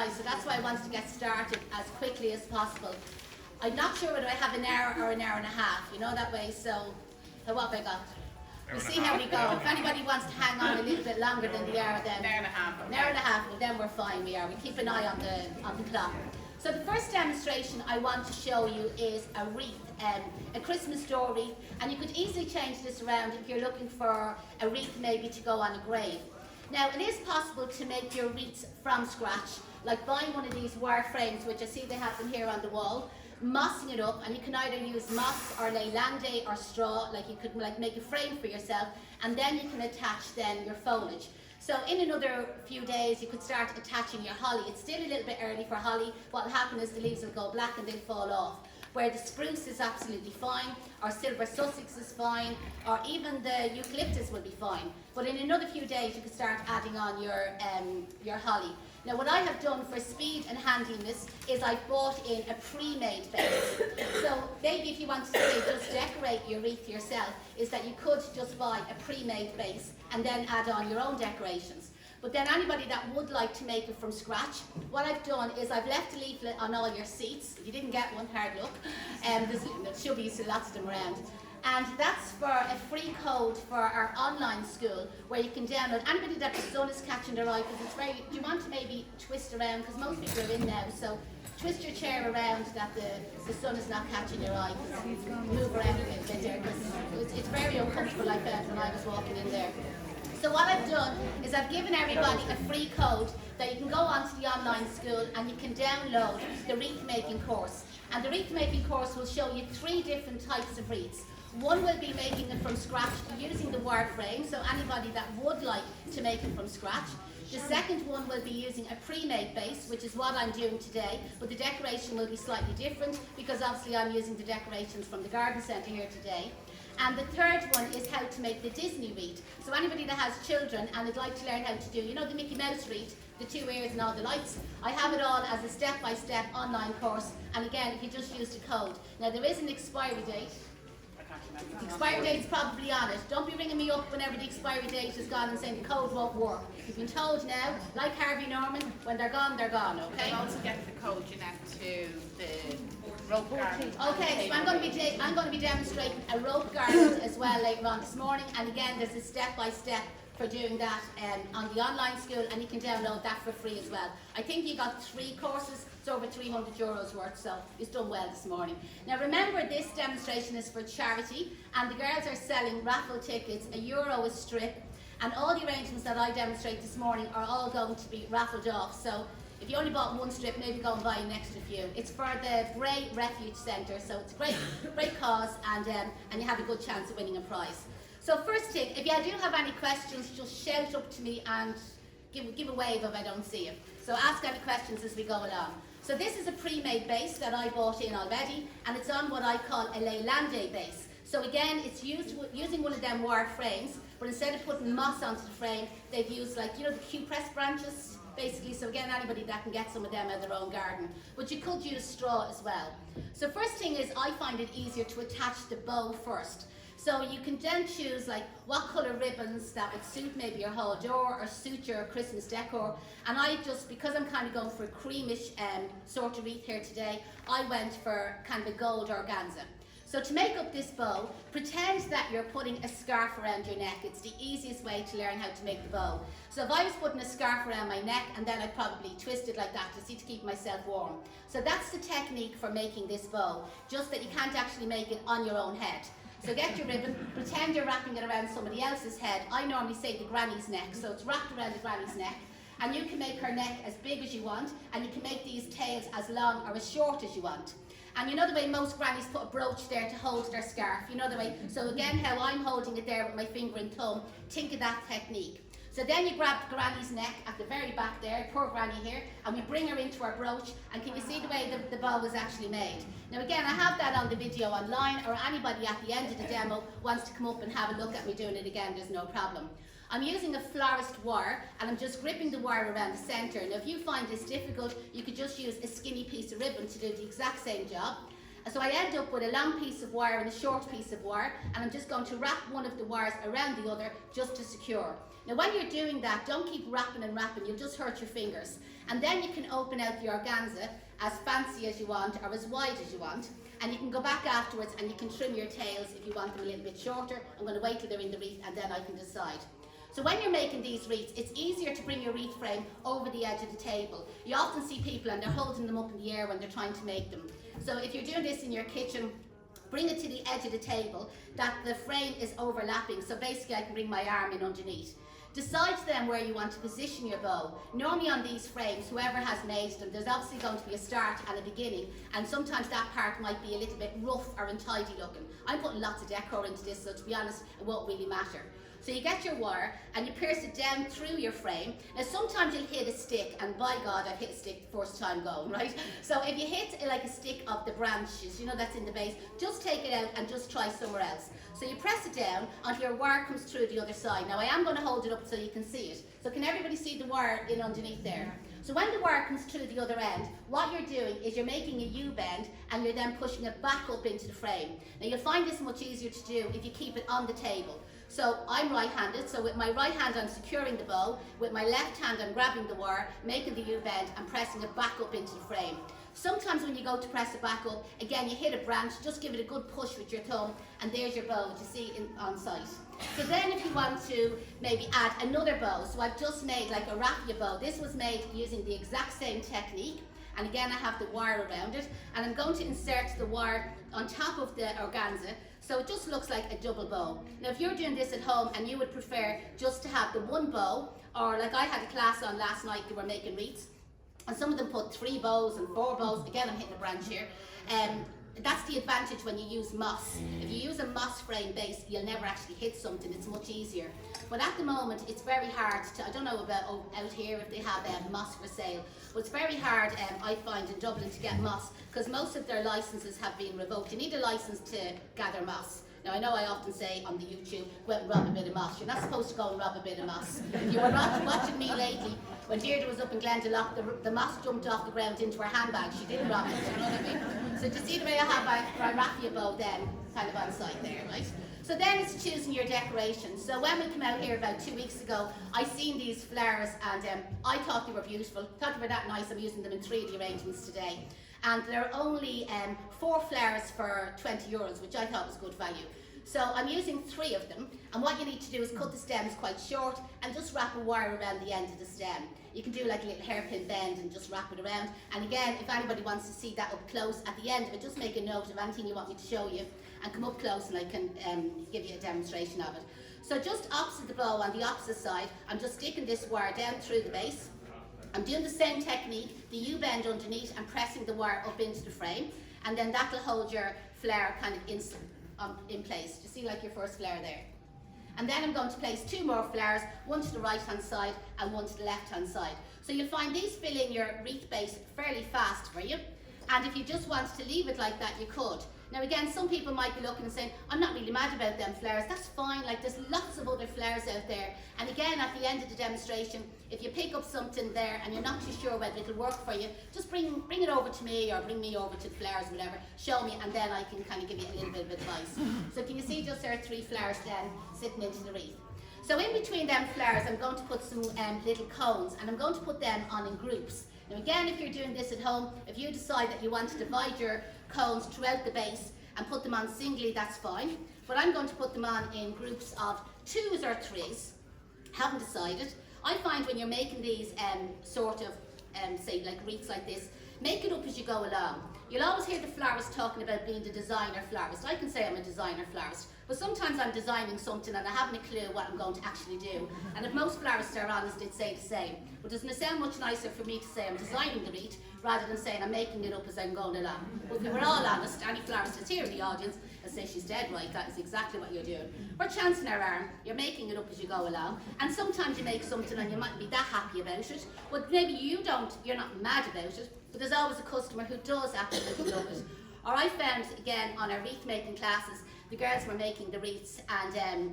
price, so that's why I wanted to get started as quickly as possible. I'm not sure whether I have an hour or an hour and a half, you know, that way, so what have I got? We'll see how we go. If anybody wants to hang on a little bit longer than the hour, then An hour and a half. an hour and a half, well then we're fine, we keep an eye on the clock. So the first demonstration I want to show you is a wreath, a Christmas door wreath, and you could easily change this around if you're looking for a wreath maybe to go on a grave. Now it is possible to make your wreaths from scratch, like buying one of these wire frames, which I see they have them here on the wall, mossing it up, and you can either use moss or ley lande or straw, like you could make a frame for yourself, and then you can attach then your foliage. So in another few days you could start attaching your holly. It's still a little bit early for holly. What will happen is the leaves will go black and they'll fall off. Where the spruce is absolutely fine, or silver Sussex is fine, or even the eucalyptus will be fine. But in another few days you can start adding on your holly. Now what I have done for speed and handiness is I've bought in a pre-made base. So maybe if you want to say just decorate your wreath yourself, is that you could just buy a pre-made base and then add on your own decorations. But then anybody that would like to make it from scratch, what I've done is I've left a leaflet on all your seats. If you didn't get one, hard luck. There should be lots of them around. And that's for a free code for our online school where you can download. Anybody that the sun is catching their eye, because it's very, do you want to maybe twist around, because most people are in now, so twist your chair around that the sun is not catching your eye. Move around a little bit there, because it's very uncomfortable, I found when I was walking in there. So what I've done is I've given everybody a free code that you can go onto the online school and you can download the wreath making course. And the wreath making course will show you 3 different types of wreaths. One will be making it from scratch using the wire frame, so anybody that would like to make it from scratch. The second one will be using a pre-made base, which is what I'm doing today, but the decoration will be slightly different because obviously I'm using the decorations from the garden centre here today. And the third one is how to make the Disney wreath. So anybody that has children and would like to learn how to do, you know, the Mickey Mouse wreath, the 2 ears and all the lights, I have it all as a step-by-step online course. And again, if you just use the code. Now there is an expiry date. The expiry date is probably on it. Don't be ringing me up whenever the expiry date is gone and saying the code won't work. You've been told now, like Harvey Norman, when they're gone, okay? I'll also get the code, Janette, to the rope garden. Okay, so I'm going to be demonstrating a rope garden as well later on this morning, and again there's a step-by-step for doing that on the online school, and you can download that for free as well. I think you got 3 courses, it's over €300 worth, so you've done well this morning. Now remember, this demonstration is for charity, and the girls are selling raffle tickets, €1 a strip, and all the arrangements that I demonstrate this morning are all going to be raffled off. So if you only bought 1 strip, maybe go and buy an extra few. It's for the Bray Refuge Centre, so it's a great cause, and you have a good chance of winning a prize. So first thing, if you do have any questions, just shout up to me and give a wave if I don't see you. So ask any questions as we go along. So this is a pre-made base that I bought in already, and it's on what I call a ley lande base. So again, it's using one of them wire frames, but instead of putting moss onto the frame, they've used, like, you know, the Q-press branches, basically. So again, anybody that can get some of them in their own garden. But you could use straw as well. So first thing is, I find it easier to attach the bow first. So you can then choose like what colour ribbons that would suit maybe your hall door or suit your Christmas decor. And I just, because I'm kind of going for a creamish sort of wreath here today, I went for kind of a gold organza. So to make up this bow, pretend that you're putting a scarf around your neck. It's the easiest way to learn how to make the bow. So if I was putting a scarf around my neck, and then I'd probably twist it like that to keep myself warm. So that's the technique for making this bow, just that you can't actually make it on your own head. So get your ribbon, pretend you're wrapping it around somebody else's head. I normally say the granny's neck, so it's wrapped around the granny's neck. And you can make her neck as big as you want, and you can make these tails as long or as short as you want. And you know the way most grannies put a brooch there to hold their scarf, you know the way, so again how I'm holding it there with my finger and thumb, think of that technique. So then you grab granny's neck at the very back there, poor granny here, and we bring her into our brooch, and can you see the way the bow was actually made? Now again, I have that on the video online, or anybody at the end of the demo wants to come up and have a look at me doing it again, there's no problem. I'm using a florist wire, and I'm just gripping the wire around the centre. Now if you find this difficult, you could just use a skinny piece of ribbon to do the exact same job. So I end up with a long piece of wire and a short piece of wire, and I'm just going to wrap one of the wires around the other just to secure. Now when you're doing that, don't keep wrapping and wrapping, you'll just hurt your fingers. And then you can open out the organza as fancy as you want or as wide as you want, and you can go back afterwards and you can trim your tails if you want them a little bit shorter. I'm going to wait till they're in the wreath and then I can decide. So when you're making these wreaths, it's easier to bring your wreath frame over the edge of the table. You often see people and they're holding them up in the air when they're trying to make them. So if you're doing this in your kitchen, bring it to the edge of the table that the frame is overlapping. So basically I can bring my arm in underneath. Decide then where you want to position your bow. Normally on these frames, whoever has made them, there's obviously going to be a start and a beginning, and sometimes that part might be a little bit rough or untidy looking. I'm putting lots of decor into this, so to be honest, it won't really matter. So you get your wire and you pierce it down through your frame. Now sometimes you'll hit a stick, and by God I've hit a stick the first time going, right? So if you hit like a stick of the branches, you know, that's in the base, just take it out and just try somewhere else. So you press it down until your wire comes through the other side. Now I am going to hold it up so you can see it. So can everybody see the wire in underneath there? So when the wire comes through the other end, what you're doing is you're making a U-bend and you're then pushing it back up into the frame. Now you'll find this much easier to do if you keep it on the table. So I'm right-handed, so with my right hand I'm securing the bow, with my left hand I'm grabbing the wire, making the U-bend and pressing it back up into the frame. Sometimes when you go to press it back up, again you hit a branch, just give it a good push with your thumb, and there's your bow that you see on site. So then if you want to maybe add another bow, so I've just made like a raffia bow. This was made using the exact same technique, and again I have the wire around it, and I'm going to insert the wire on top of the organza, so it just looks like a double bow. Now if you're doing this at home and you would prefer just to have the one bow, or like I had a class on last night, they were making wreaths, and some of them put 3 bows and 4 bows, again I'm hitting a branch here. That's the advantage when you use moss. If you use a moss frame base, you'll never actually hit something, it's much easier. But at the moment, it's very hard to, I don't know about out here if they have moss for sale, but it's very hard, I find, in Dublin to get moss, because most of their licenses have been revoked. You need a license to gather moss. Now I know I often say on the YouTube, go out and rob a bit of moss. You're not supposed to go and rob a bit of moss. If you were watching me lately, when Deirdre was up in Glendalough, the moss jumped off the ground into her handbag. She didn't rob it, you know what I mean? So just see the way I have my raffia bow then, kind of on site there, right? So then it's choosing your decoration. So when we came out here about 2 weeks ago, I seen these flowers and I thought they were beautiful, thought they were that nice. I'm using them in 3 of the arrangements today. And they're only 4 flowers for €20, which I thought was good value. So I'm using 3 of them, and what you need to do is cut the stems quite short and just wrap a wire around the end of the stem. You can do like a little hairpin bend and just wrap it around. And again, if anybody wants to see that up close, at the end of it, just make a note of anything you want me to show you and come up close and I can give you a demonstration of it. So just opposite the bow on the opposite side, I'm just sticking this wire down through the base. I'm doing the same technique, the U-bend underneath, and pressing the wire up into the frame, and then that'll hold your flower kind of in place. You see like your first flower there. And then I'm going to place 2 more flowers, one to the right hand side and one to the left hand side. So you'll find these fill in your wreath base fairly fast for you. And if you just want to leave it like that, you could. Now again, some people might be looking and saying, I'm not really mad about them flowers, that's fine, like there's lots of other flowers out there. And again, at the end of the demonstration, if you pick up something there and you're not too sure whether it'll work for you, just bring it over to me or bring me over to the flowers, whatever, show me, and then I can kind of give you a little bit of advice. So can you see just there are 3 flowers then sitting into the wreath. So in between them flowers, I'm going to put some little cones, and I'm going to put them on in groups. Now again, if you're doing this at home, if you decide that you want to divide your cones throughout the base and put them on singly, that's fine. But I'm going to put them on in groups of 2s or 3s. Haven't decided. I find when you're making these sort of, say like wreaths like this, make it up as you go along. You'll always hear the florist talking about being the designer florist. I can say I'm a designer florist, but sometimes I'm designing something and I haven't a clue what I'm going to actually do. And if most florists are honest, they'd say the same. But doesn't it sound much nicer for me to say I'm designing the wreath rather than saying I'm making it up as I'm going along? But if we were all honest, any florist that's here in the audience and say she's dead right, that is exactly what you're doing. We're chancing our arm, you're making it up as you go along. And sometimes you make something and you might be that happy about it, but maybe you're not mad about it, but there's always a customer who does absolutely love it. Or I found, again, on our wreath making classes, the girls were making the wreaths and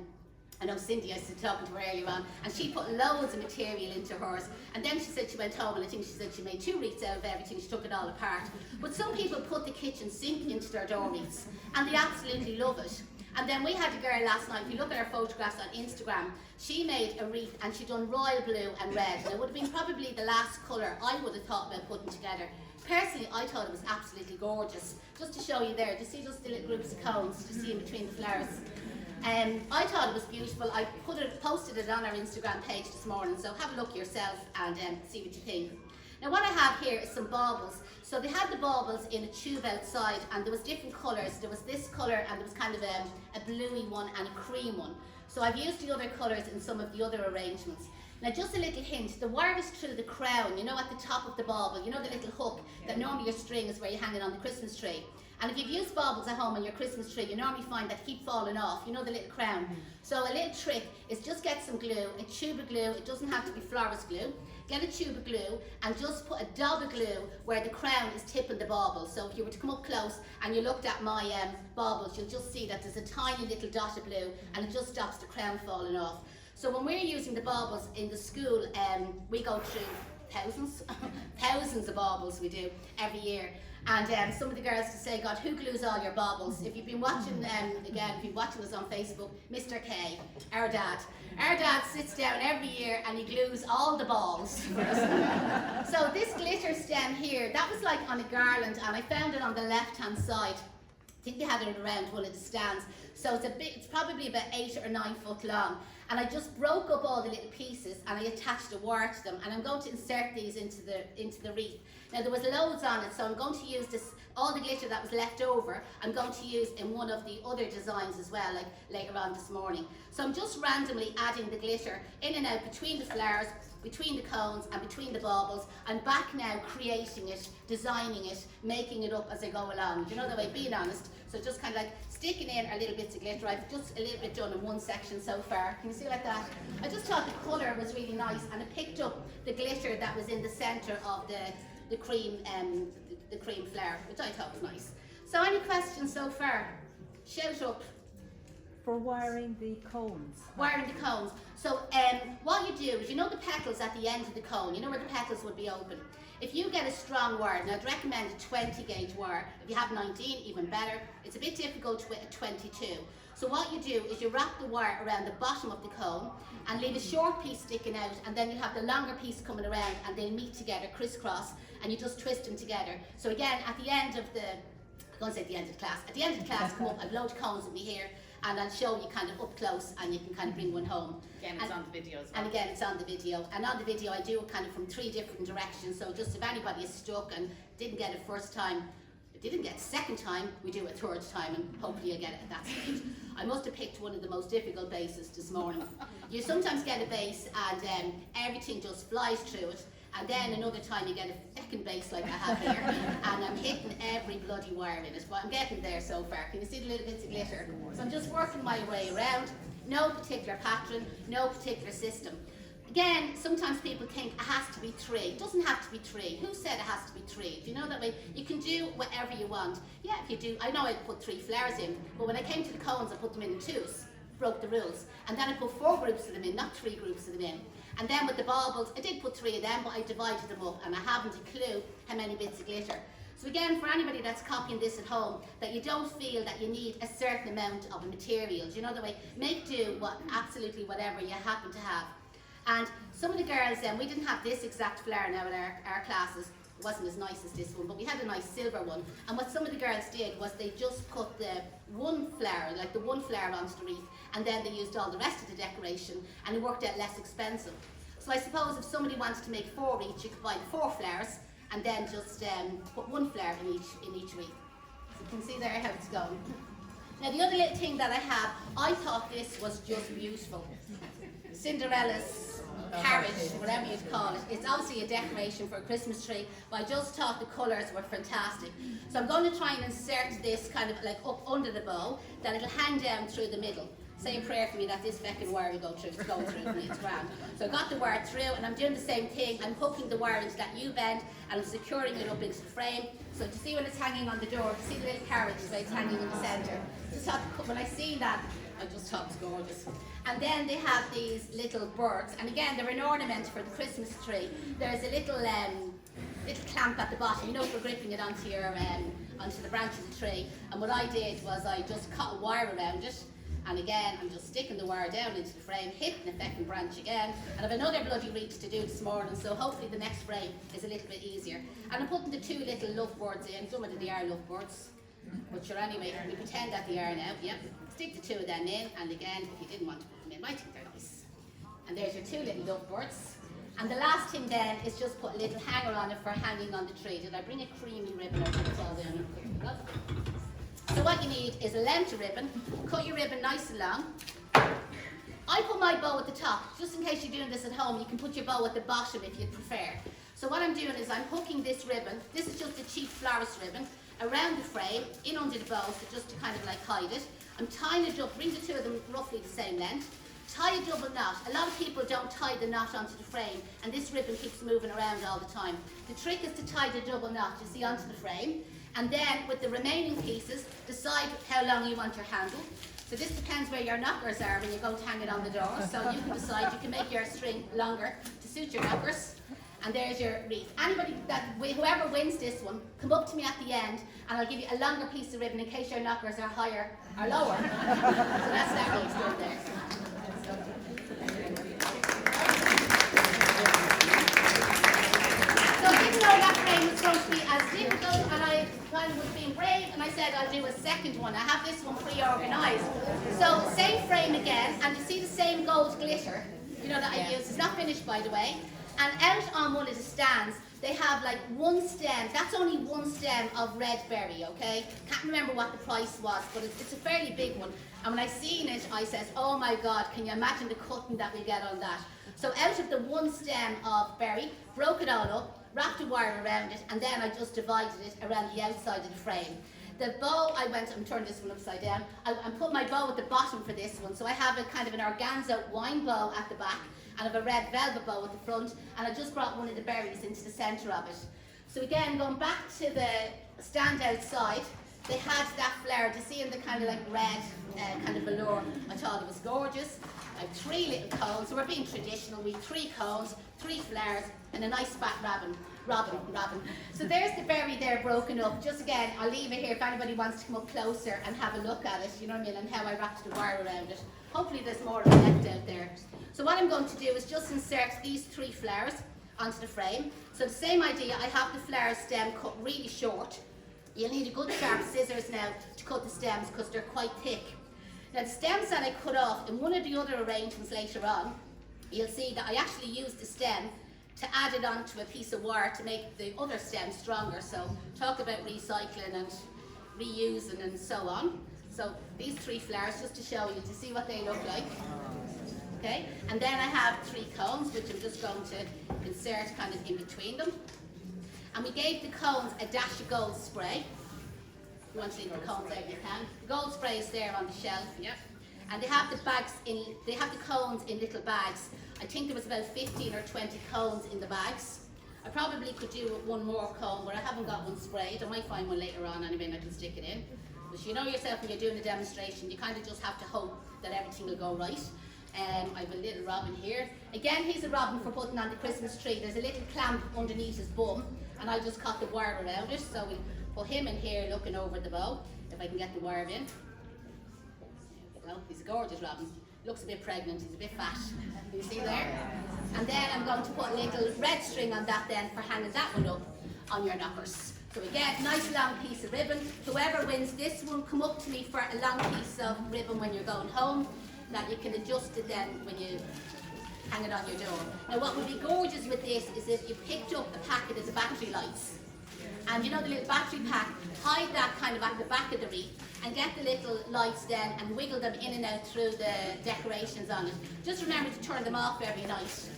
I know Cindy, I was talking to her earlier on, and she put loads of material into hers, and then she said she went home and I think she said she made 2 wreaths out of everything, she took it all apart. But some people put the kitchen sink into their door wreaths, and they absolutely love it. And then we had a girl last night, if you look at her photographs on Instagram, she made a wreath and she done royal blue and red, and it would have been probably the last colour I would have thought about putting together. Personally, I thought it was absolutely gorgeous. Just to show you there, do you see just the little groups of cones to see in between the flowers? I thought it was beautiful. I posted it on our Instagram page this morning, so have a look yourself and see what you think. Now what I have here is some baubles. So they had the baubles in a tube outside, and there was different colours. There was this colour, and there was kind of a bluey one and a cream one. So I've used the other colours in some of the other arrangements. Now just a little hint, the wire is through the crown, you know, at the top of the bauble, you know, the little hook that normally your string is where you hang it on the Christmas tree. And if you've used baubles at home on your Christmas tree, you normally find that keep falling off, you know, the little crown. So a little trick is just get some glue, a tube of glue, it doesn't have to be florist glue. Get a tube of glue and just put a dab of glue where the crown is tipping the bauble. So if you were to come up close and you looked at my baubles, you'll just see that there's a tiny little dot of blue and it just stops the crown falling off. So when we're using the baubles in the school, we go through thousands of baubles we do every year. And some of the girls to say, God, who glues all your baubles? If you've been watching, again, if you've been watching us on Facebook, Mr. K, our dad sits down every year and he glues all the balls for us. So this glitter stem here, that was like on a garland, and I found it on the left-hand side. I think they had it around one of the stands. So it's probably about 8 or 9 foot long. And I just broke up all the little pieces and I attached a wire to them, and I'm going to insert these into the wreath. Now there was loads on it, so I'm going to use this, all the glitter that was left over, I'm going to use in one of the other designs as well, like later on this morning. So I'm just randomly adding the glitter in and out between the flowers, between the cones and between the baubles. I'm back now creating it, designing it, making it up as I go along. You know the way, being honest. So just kind of like sticking in our little bits of glitter. I've just a little bit done in one section so far. Can you see like that? I just thought the colour was really nice, and I picked up the glitter that was in the centre of the cream flower, which I thought was nice. So any questions so far? Shout up. For wiring the cones. Wiring the cones. So what you do is, you know the petals at the end of the cone, you know where the petals would be open. If you get a strong wire, now I'd recommend a 20 gauge wire. If you have 19, even better. It's a bit difficult with a 22. So what you do is you wrap the wire around the bottom of the cone and leave a short piece sticking out, and then you have the longer piece coming around and they meet together, crisscross, and you just twist them together. So again, at the end of the, I'm going to say at the end of the class, at the end of the class, come up, I've loads of cones with me here, and I'll show you kind of up close, and you can kind of bring one home. Again, it's on the video as well. And again, it's on the video. And on the video, I do it kind of from 3 different directions. So just if anybody is stuck and didn't get it first time, didn't get it second time, we do it 3rd time, and hopefully you'll get it at that stage. I must have picked one of the most difficult bases this morning. You sometimes get a base and everything just flies through it. And then another time you get a second base like I have here, and I'm hitting every bloody wire in it, but I'm getting there so far. Can you see the little bits of glitter? So I'm just working my way around. No particular pattern, no particular system. Again, sometimes people think it has to be 3. It doesn't have to be 3. Who said it has to be 3? Do you know that way? You can do whatever you want. Yeah, if you do, I know I put 3 flowers in, but when I came to the cones, I put them in 2s. Broke the rules. And then I put 4 groups of them in, not 3 groups of them in. And then with the baubles, I did put 3 of them, but I divided them up, and I haven't a clue how many bits of glitter. So again, for anybody that's copying this at home, that you don't feel that you need a certain amount of a material, you know the way, make do absolutely whatever you happen to have. And some of the girls, we didn't have this exact flower now in our classes. It wasn't as nice as this one, but we had a nice silver one. And what some of the girls did was they just put the one flower, like the one flower onto the wreath, and then they used all the rest of the decoration, and it worked out less expensive. So I suppose if somebody wanted to make 4 each, you could buy the 4 flowers, and then just put 1 flower in each wreath. So you can see there how it's going. Now the other little thing that I have, I thought this was just beautiful. Cinderella's carriage, whatever you'd call it. It's obviously a decoration for a Christmas tree, but I just thought the colours were fantastic. So I'm going to try and insert this kind of like up under the bow, that it'll hang down through the middle. Say a prayer for me that this feckin' wire will go through. It's going through for me, it's grand. So I got the wire through, and I'm doing the same thing. I'm hooking the wire into that U-bend, and I'm securing it up into the frame. So to see when it's hanging on the door, to see the little carriage the way it's hanging in the centre. Just thought, when I seen that, I just thought it was gorgeous. And then they have these little birds, and again they're an ornament for the Christmas tree. There's a little clamp at the bottom, you know, for gripping it onto your onto the branch of the tree. And what I did was I just cut a wire around it, and again I'm just sticking the wire down into the frame, hitting the second branch again, and I've another bloody wreath to do this morning, so hopefully the next frame is a little bit easier. And I'm putting the two little lovebirds in. Some of them are lovebirds, but sure, anyway, we pretend that they are now. Yep. Stick the two of them in, and again, if you didn't want to put them in, I think they're nice. And there's your two little lovebirds. And the last thing then is just put a little hanger on it for hanging on the tree. Did I bring a creamy ribbon or put it all down? So what you need is a length of ribbon. Cut your ribbon nice and long. I put my bow at the top. Just in case you're doing this at home, you can put your bow at the bottom if you prefer. So what I'm doing is I'm hooking this ribbon. This is just a cheap florist ribbon around the frame, in under the bow, so just to kind of like hide it. I'm tying it up, bring the two of them roughly the same length. Tie a double knot. A lot of people don't tie the knot onto the frame, and this ribbon keeps moving around all the time. The trick is to tie the double knot, you see, onto the frame, and then with the remaining pieces, decide how long you want your handle. So this depends where your knockers are when you're going to hang it on the door. So you can decide, you can make your string longer to suit your knockers. And there's your wreath. Whoever wins this one, come up to me at the end, and I'll give you a longer piece of ribbon in case your knockers are higher or lower. So that's that wreath done there. So I didn't know that frame was going to be as difficult, and I kind of was being brave, and I said I'll do a second one. I have this one pre-organised. So same frame again, and you see the same gold glitter, you know, that I used. It's not finished, by the way. And out on one of the stands, they have like one stem. That's only one stem of red berry, okay? Can't remember what the price was, but it's a fairly big one. And when I seen it, I says, oh my God, can you imagine the cutting that we get on that? So out of the one stem of berry, broke it all up, wrapped a wire around it, and then I just divided it around the outside of the frame. The bow, I'm turning this one upside down. I put my bow at the bottom for this one, so I have a kind of an organza wine bow at the back, and I have a red velvet bow at the front, and I just brought one of the berries into the centre of it. So again, going back to the stand outside, they had that flower, to see in the kind of like red kind of velour. I thought it was gorgeous. I have 3 little cones, so we're being traditional. We have 3 cones, 3 flowers, and a nice fat robin. So there's the berry there broken up. Just again, I'll leave it here if anybody wants to come up closer and have a look at it, you know what I mean, and how I wrapped the wire around it. Hopefully there's more of it left out there. So what I'm going to do is just insert these 3 flowers onto the frame. So the same idea, I have the flower stem cut really short. You'll need a good sharp scissors now to cut the stems because they're quite thick. Now the stems that I cut off, in one of the other arrangements later on, you'll see that I actually used the stem to add it onto a piece of wire to make the other stem stronger. So talk about recycling and reusing and so on. So these 3 flowers, just to show you, to see what they look like. Okay, and then I have 3 cones, which I'm just going to insert kind of in between them. And we gave the cones a dash of gold spray. If you want to leave the cones out, you can. The gold spray is there on the shelf. Yep. And they have the cones in little bags. I think there was about 15 or 20 cones in the bags. I probably could do one more cone, but I haven't got one sprayed. I might find one later on anyway, and I can stick it in. But you know yourself when you're doing a demonstration, you kind of just have to hope that everything will go right. I have a little robin here. Again, he's a robin for putting on the Christmas tree. There's a little clamp underneath his bum, and I just cut the wire around it. So we put him in here looking over the bow, if I can get the wire in. Well, he's a gorgeous robin. Looks a bit pregnant, he's a bit fat. You see there? And then I'm going to put a little red string on that then for hanging that one up on your knockers. So again, nice long piece of ribbon. Whoever wins this one, come up to me for a long piece of ribbon when you're going home. That you can adjust it then when you hang it on your door. Now what would be gorgeous with this is if you picked up a packet of the battery lights, and you know the little battery pack, hide that kind of at the back of the wreath and get the little lights then and wiggle them in and out through the decorations on it. Just remember to turn them off every night.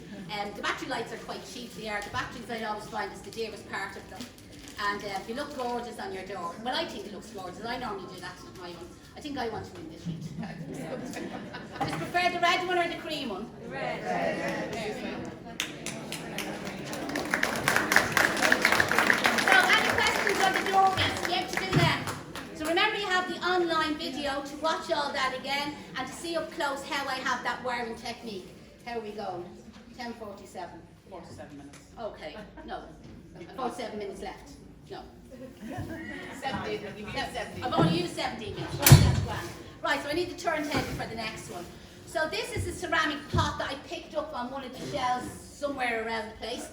The battery lights are quite cheap, they are. The batteries I always find is the dearest part of them. And you look gorgeous on your door. Well, I think it looks gorgeous. I normally do that to my one. I think I want to win this wreath. Just prefer the red one or the cream one? The red. So, any questions on the door wreath? You have to do that. So remember, you have the online online video to watch all that again and to see up close how I have that wiring technique. How are we going? 10:47. 47 minutes. Okay, no. 47 minutes left. No. 17. You've used 17. I've only used 17 minutes. That's grand. Right, so I need the turntable for the next one. So this is a ceramic pot that I picked up on one of the shelves somewhere around the place.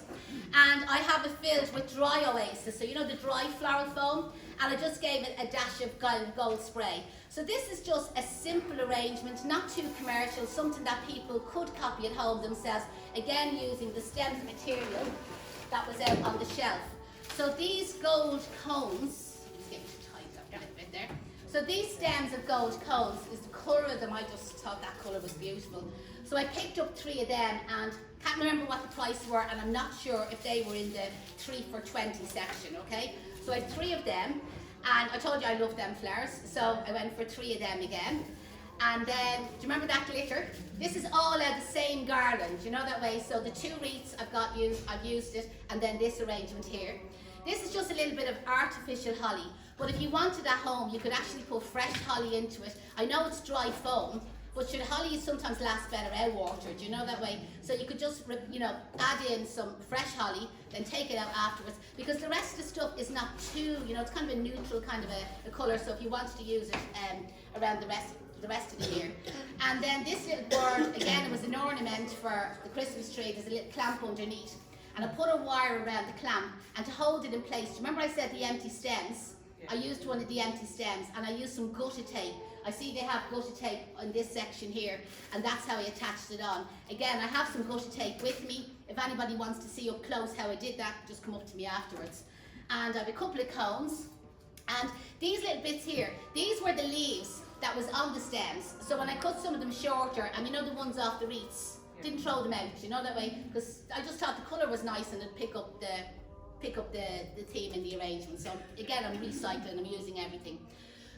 And I have it filled with dry oasis, so you know the dry floral foam, and I just gave it a dash of gold spray. So this is just a simple arrangement, not too commercial, something that people could copy at home themselves, again using the stems material that was out on the shelf. So these gold cones, just get to tighten up a little bit there. So these stems of gold cones is the colour of them. I just thought that colour was beautiful. So I picked up 3 of them and can't remember what the price were, and I'm not sure if they were in the 3 for 20 section, okay? So I had 3 of them, and I told you I love them flowers, so I went for 3 of them again. And then, do you remember that glitter? This is all out of the same garland, you know that way? So the 2 wreaths I've used it, and then this arrangement here. This is just a little bit of artificial holly, but if you wanted at home, you could actually put fresh holly into it. I know it's dry foam, but should holly sometimes last better out watered, you know that way? So you could just, you know, add in some fresh holly, then take it out afterwards, because the rest of the stuff is not too, you know, it's kind of a neutral kind of a colour, so if you wanted to use it around the rest of the year. And then this little bird, again, it was an ornament for the Christmas tree. There's a little clamp underneath, and I put a wire around the clamp, and to hold it in place, do you remember I said the empty stems? I used one of the empty stems, and I used some gutta tape. I see they have gutta tape on this section here, and that's how I attached it on. Again, I have some gutta tape with me. If anybody wants to see up close how I did that, just come up to me afterwards. And I have a couple of cones, and these little bits here, these were the leaves that was on the stems. So when I cut some of them shorter, and you know the ones off the wreaths, didn't throw them out, you know that way, because I just thought the colour was nice and it'd pick up the theme in the arrangement. So again, I'm recycling, I'm using everything.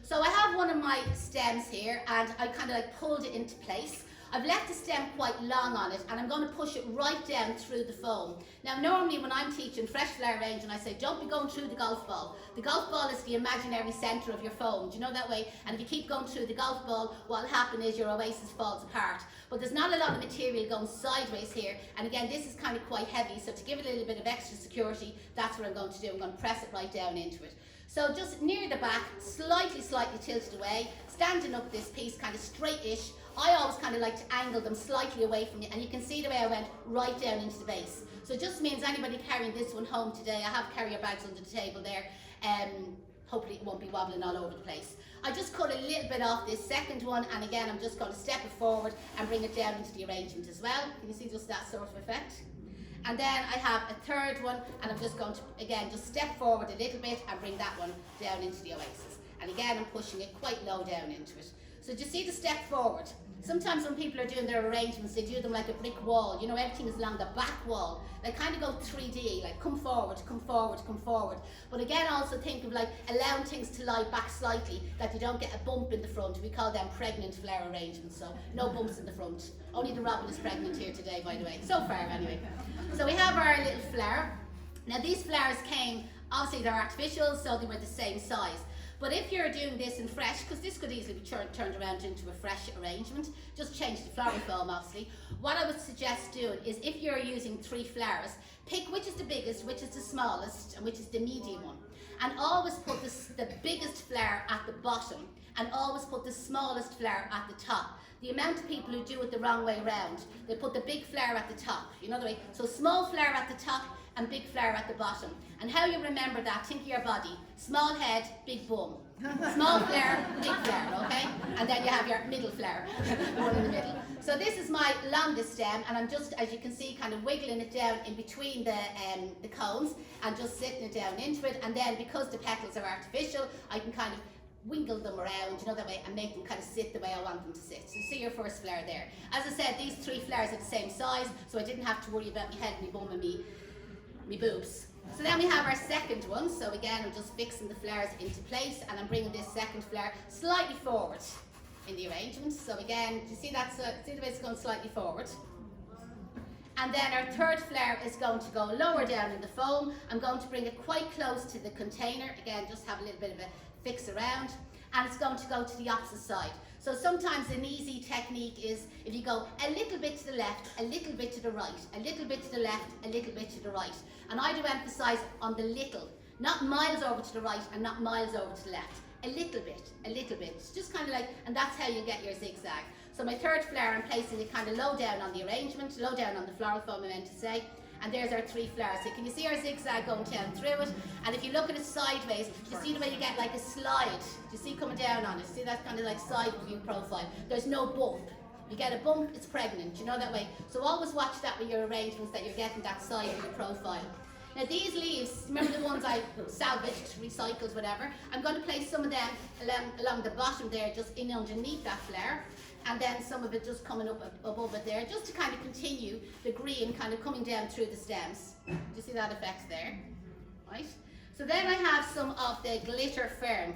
So I have one of my stems here, and I kind of like pulled it into place. I've left the stem quite long on it, and I'm going to push it right down through the foam. Now normally when I'm teaching fresh flower arranging, I say don't be going through the golf ball. The golf ball is the imaginary centre of your foam, do you know that way? And if you keep going through the golf ball, what will happen is your oasis falls apart. But there's not a lot of material going sideways here, and again this is kind of quite heavy, so to give it a little bit of extra security, that's what I'm going to do. I'm going to press it right down into it. So just near the back, slightly tilted away, standing up this piece kind of straight-ish. I always kind of like to angle them slightly away from you, and you can see the way I went right down into the base. So it just means anybody carrying this one home today, I have carrier bags under the table there, hopefully it won't be wobbling all over the place. I just cut a little bit off this second one, and again I'm just going to step it forward and bring it down into the arrangement as well. Can you see just that sort of effect? And then I have a third one, and I'm just going to, again, just step forward a little bit and bring that one down into the oasis. And again, I'm pushing it quite low down into it. So do you see the step forward? Sometimes when people are doing their arrangements, they do them like a brick wall. You know, everything is along the back wall. They kind of go 3D, like come forward, come forward, come forward. But again, also think of like allowing things to lie back slightly, that you don't get a bump in the front. We call them pregnant flower arrangements, so no bumps in the front. Only the robin is pregnant here today, by the way. So far, anyway. So we have our little flower. Now these flowers came, obviously they're artificial, so they were the same size. But if you're doing this in fresh, because this could easily be turned around into a fresh arrangement, just change the flower foam obviously. What I would suggest doing is if you're using 3 flowers, pick which is the biggest, which is the smallest, and which is the medium one. And always put the biggest flower at the bottom, and always put the smallest flower at the top. The amount of people who do it the wrong way around, they put the big flower at the top, you know the way? So small flower at the top and big flower at the bottom. And how you remember that, think of your body. Small head, big bum. Small flower, big flower, okay? And then you have your middle flower, one in the middle. So this is my longest stem, and I'm just, as you can see, kind of wiggling it down in between the cones and just sitting it down into it. And then because the petals are artificial, I can kind of wiggle them around, you know, that way, and make them kind of sit the way I want them to sit. So you see your first flower there. As I said, these 3 flowers are the same size, so I didn't have to worry about my head, my bum, and me boobs. So then we have our second one. So again, I'm just fixing the flowers into place, and I'm bringing this second flower slightly forward in the arrangement. So again, do you see that? See the way it's going slightly forward? And then our third flower is going to go lower down in the foam. I'm going to bring it quite close to the container. Again, just have a little bit of a fix around. and it's going to go to the opposite side. So sometimes an easy technique is if you go a little bit to the left, a little bit to the right, a little bit to the left, a little bit to the right. And I do emphasize on the little, not miles over to the right and not miles over to the left. A little bit, a little bit. It's just kind of like, and that's how you get your zigzag. So my third flower, I'm placing it kind of low down on the arrangement, low down on the floral foam, I meant to say. And there's our 3 flowers. So can you see our zigzag going down through it? And if you look at it sideways, you see the way you get like a slide. Do you see coming down on it? See that kind of like side view profile? There's no bump. You get a bump, it's pregnant. You know that way. So always watch that with your arrangements, that you're getting that side view profile. Now these leaves, remember the ones I salvaged, recycled, whatever? I'm going to place some of them along the bottom there, just in underneath that flower. And then some of it just coming up above it there, just to kind of continue the green kind of coming down through the stems. Do you see that effect there? Right? So then I have some of the glitter fern.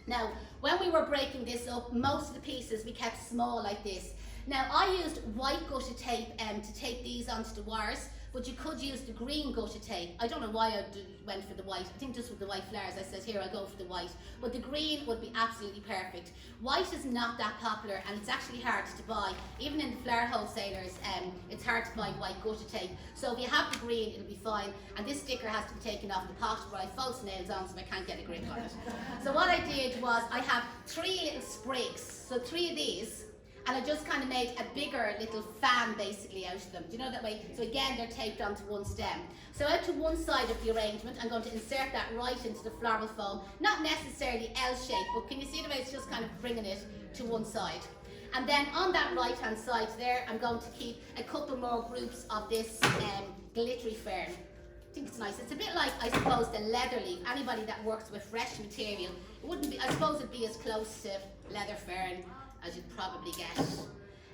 Now, when we were breaking this up, most of the pieces we kept small like this. Now, I used white gutta tape to tape these onto the wires, but you could use the green gutta tape. I don't know why I went for the white. I think just with the white flowers, I said, here, I'll go for the white. But the green would be absolutely perfect. White is not that popular, and it's actually hard to buy. Even in the flower wholesalers, it's hard to buy white gutta tape. So if you have the green, it'll be fine. And this sticker has to be taken off the pot, but I have false nails on, so I can't get a grip on it. So what I did was, I have 3 little sprigs, so 3 of these, and I just kind of made a bigger little fan basically out of them. Do you know that way? So again, they're taped onto one stem. So out to one side of the arrangement, I'm going to insert that right into the floral foam. Not necessarily L-shaped, but can you see the way it's just kind of bringing it to one side? And then on that right hand side there, I'm going to keep a couple more groups of this glittery fern. I think it's nice. It's a bit like, I suppose, the leather leaf. Anybody that works with fresh material, it wouldn't be, I suppose it'd be as close to leather fern as you'd probably get.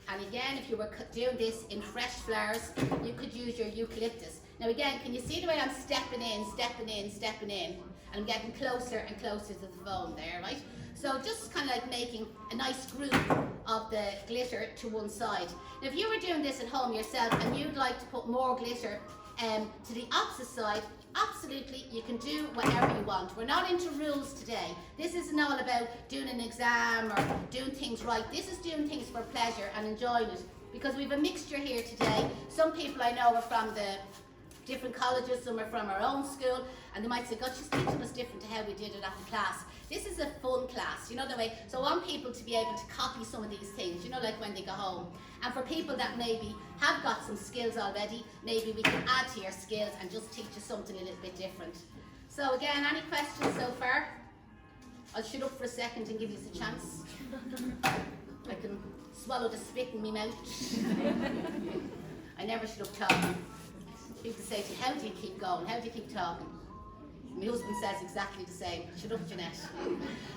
And again, if you were doing this in fresh flowers, you could use your eucalyptus. Now again, can you see the way I'm stepping in, stepping in, stepping in? And I'm getting closer and closer to the foam there, right? So just kind of like making a nice group of the glitter to one side. Now if you were doing this at home yourself and you'd like to put more glitter to the opposite side, absolutely, you can do whatever you want. We're not into rules today. This isn't all about doing an exam or doing things right. This is doing things for pleasure and enjoying it, because we have a mixture here today. Some people I know are from the different colleges, some are from our own school, and they might say, God, she's teaching us different to how we did it at the class. This is a fun class, you know the way. So I want people to be able to copy some of these things, you know, like when they go home. And for people that maybe have got some skills already, maybe we can add to your skills and just teach you something a little bit different. So again, any questions so far? I'll shut up for a second and give you a chance. I can swallow the spit in my mouth. I never shut up talking. People say to me, how do you keep going? How do you keep talking? My husband says exactly the same. Shut up, Janette.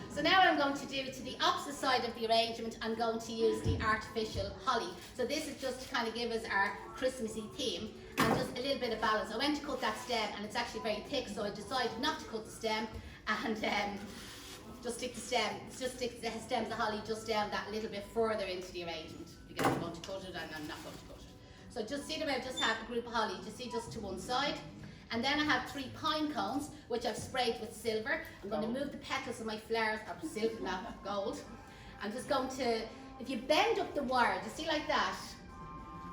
So now what I'm going to do, to the opposite side of the arrangement, I'm going to use the artificial holly. So this is just to kind of give us our Christmassy theme and just a little bit of balance. I went to cut that stem and it's actually very thick, so I decided not to cut the stem and just stick the stem. Just stick the stems of holly just down that little bit further into the arrangement, because I'm going to cut it and I'm not going to cut it. So just see the way I just have a group of holly, you see, just to one side. And then I have 3 pine cones, which I've sprayed with silver. I'm going to move the petals of my flowers, or silver, not gold. I'm just going to, if you bend up the wire, do you see like that?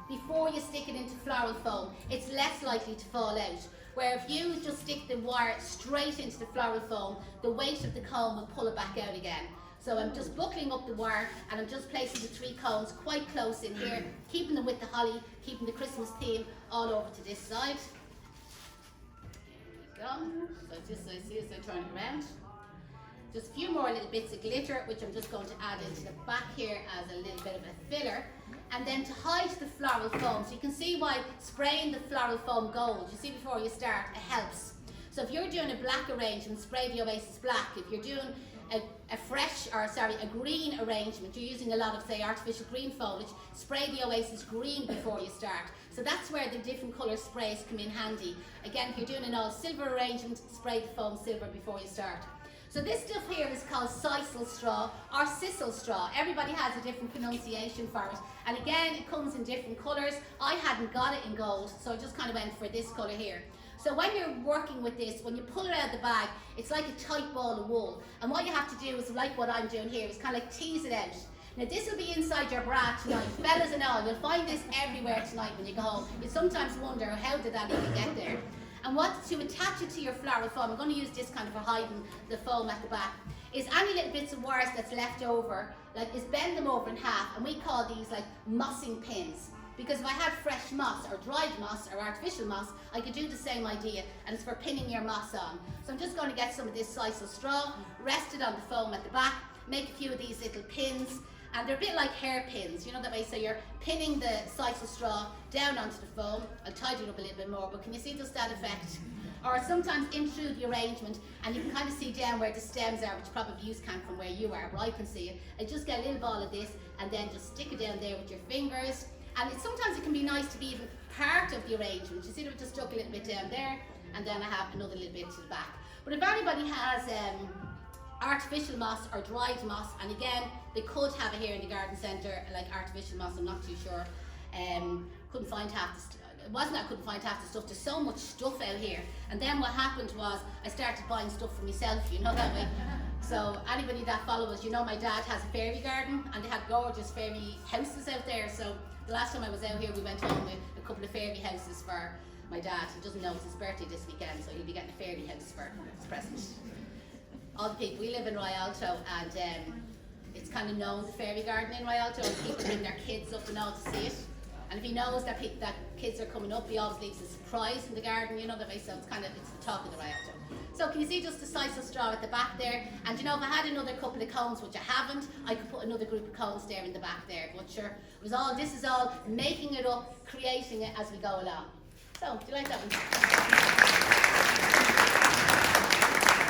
Before you stick it into floral foam, it's less likely to fall out. Where if you just stick the wire straight into the floral foam, the weight of the cone will pull it back out again. So I'm just buckling up the wire and I'm just placing the 3 cones quite close in here, keeping them with the holly, keeping the Christmas theme all over to this side. So just so I see as I turn it around. Just a few more little bits of glitter, which I'm just going to add into the back here as a little bit of a filler. And then to hide the floral foam, so you can see why spraying the floral foam gold, you see before you start, it helps. So if you're doing a black arrangement, spray the Oasis black. If you're doing a green arrangement, you're using a lot of, say, artificial green foliage, spray the Oasis green before you start. So that's where the different colour sprays come in handy. Again, if you're doing an all silver arrangement, spray the foam silver before you start. So this stuff here is called sisal straw or sisal straw. Everybody has a different pronunciation for it. And again, it comes in different colours. I hadn't got it in gold, so I just kind of went for this colour here. So when you're working with this, when you pull it out of the bag, it's like a tight ball of wool. And what you have to do is, like what I'm doing here, is kind of like tease it out. Now this will be inside your bra tonight, fellas and all. You'll find this everywhere tonight when you go home. You sometimes wonder, how did that even get there? And what to attach it to your floral foam, I'm going to use this kind of for hiding the foam at the back, is any little bits of wires that's left over, like is bend them over in half, and we call these like mossing pins. Because if I had fresh moss or dried moss or artificial moss, I could do the same idea, and it's for pinning your moss on. So I'm just going to get some of this slice of straw, rest it on the foam at the back, make a few of these little pins, and they're a bit like hairpins, you know that way, so you're pinning the slice of straw down onto the foam. I'll tidy it up a little bit more, but can you see just that effect? Or sometimes in through the arrangement, and you can kind of see down where the stems are, which probably you can't from where you are, but I can see it. I just get a little ball of this, and then just stick it down there with your fingers. And sometimes it can be nice to be even part of the arrangement. You see that we just stuck a little bit down there, and then I have another little bit to the back. But if anybody has artificial moss or dried moss, and again, they could have it here in the garden centre, like artificial moss, I'm not too sure. Couldn't find half the stuff. It wasn't that I couldn't find half the stuff, there's so much stuff out here. And then what happened was, I started buying stuff for myself, you know that way. So anybody that follows us, you know my dad has a fairy garden, and they had gorgeous fairy houses out there. So the last time I was out here, we went home with a couple of fairy houses for my dad. He doesn't know it's his birthday this weekend, so he'll be getting a fairy house for his present. All the people, we live in Rialto, and it's kind of known, the fairy garden in Rialto, and people bring their kids up and all to see it. And if he knows that kids are coming up, he always leaves a surprise in the garden, you know, that way, so it's the talk of the Rialto. So can you see just the slice of straw at the back there? And you know, if I had another couple of cones, which I haven't, I could put another group of cones there in the back there. But sure, this is all making it up, creating it as we go along. So, do you like that one?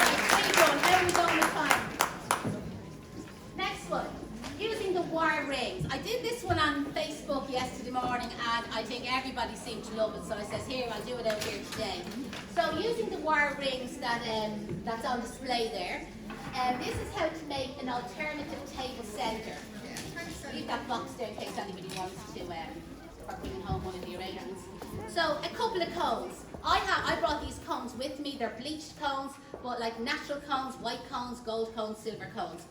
Right, where are you going? How are we going with time? Next one. Using the wire rings. I did this one on Facebook yesterday morning, and I think everybody seemed to love it, so I says, here, I'll do it out here today. So using the wire rings that's on display there, this is how to make an alternative table centre. Leave that box there in case anybody wants to bring home one of the arrangements. So a couple of cones. I brought these cones with me. They're bleached cones, but like natural cones, white cones, gold cones, silver cones.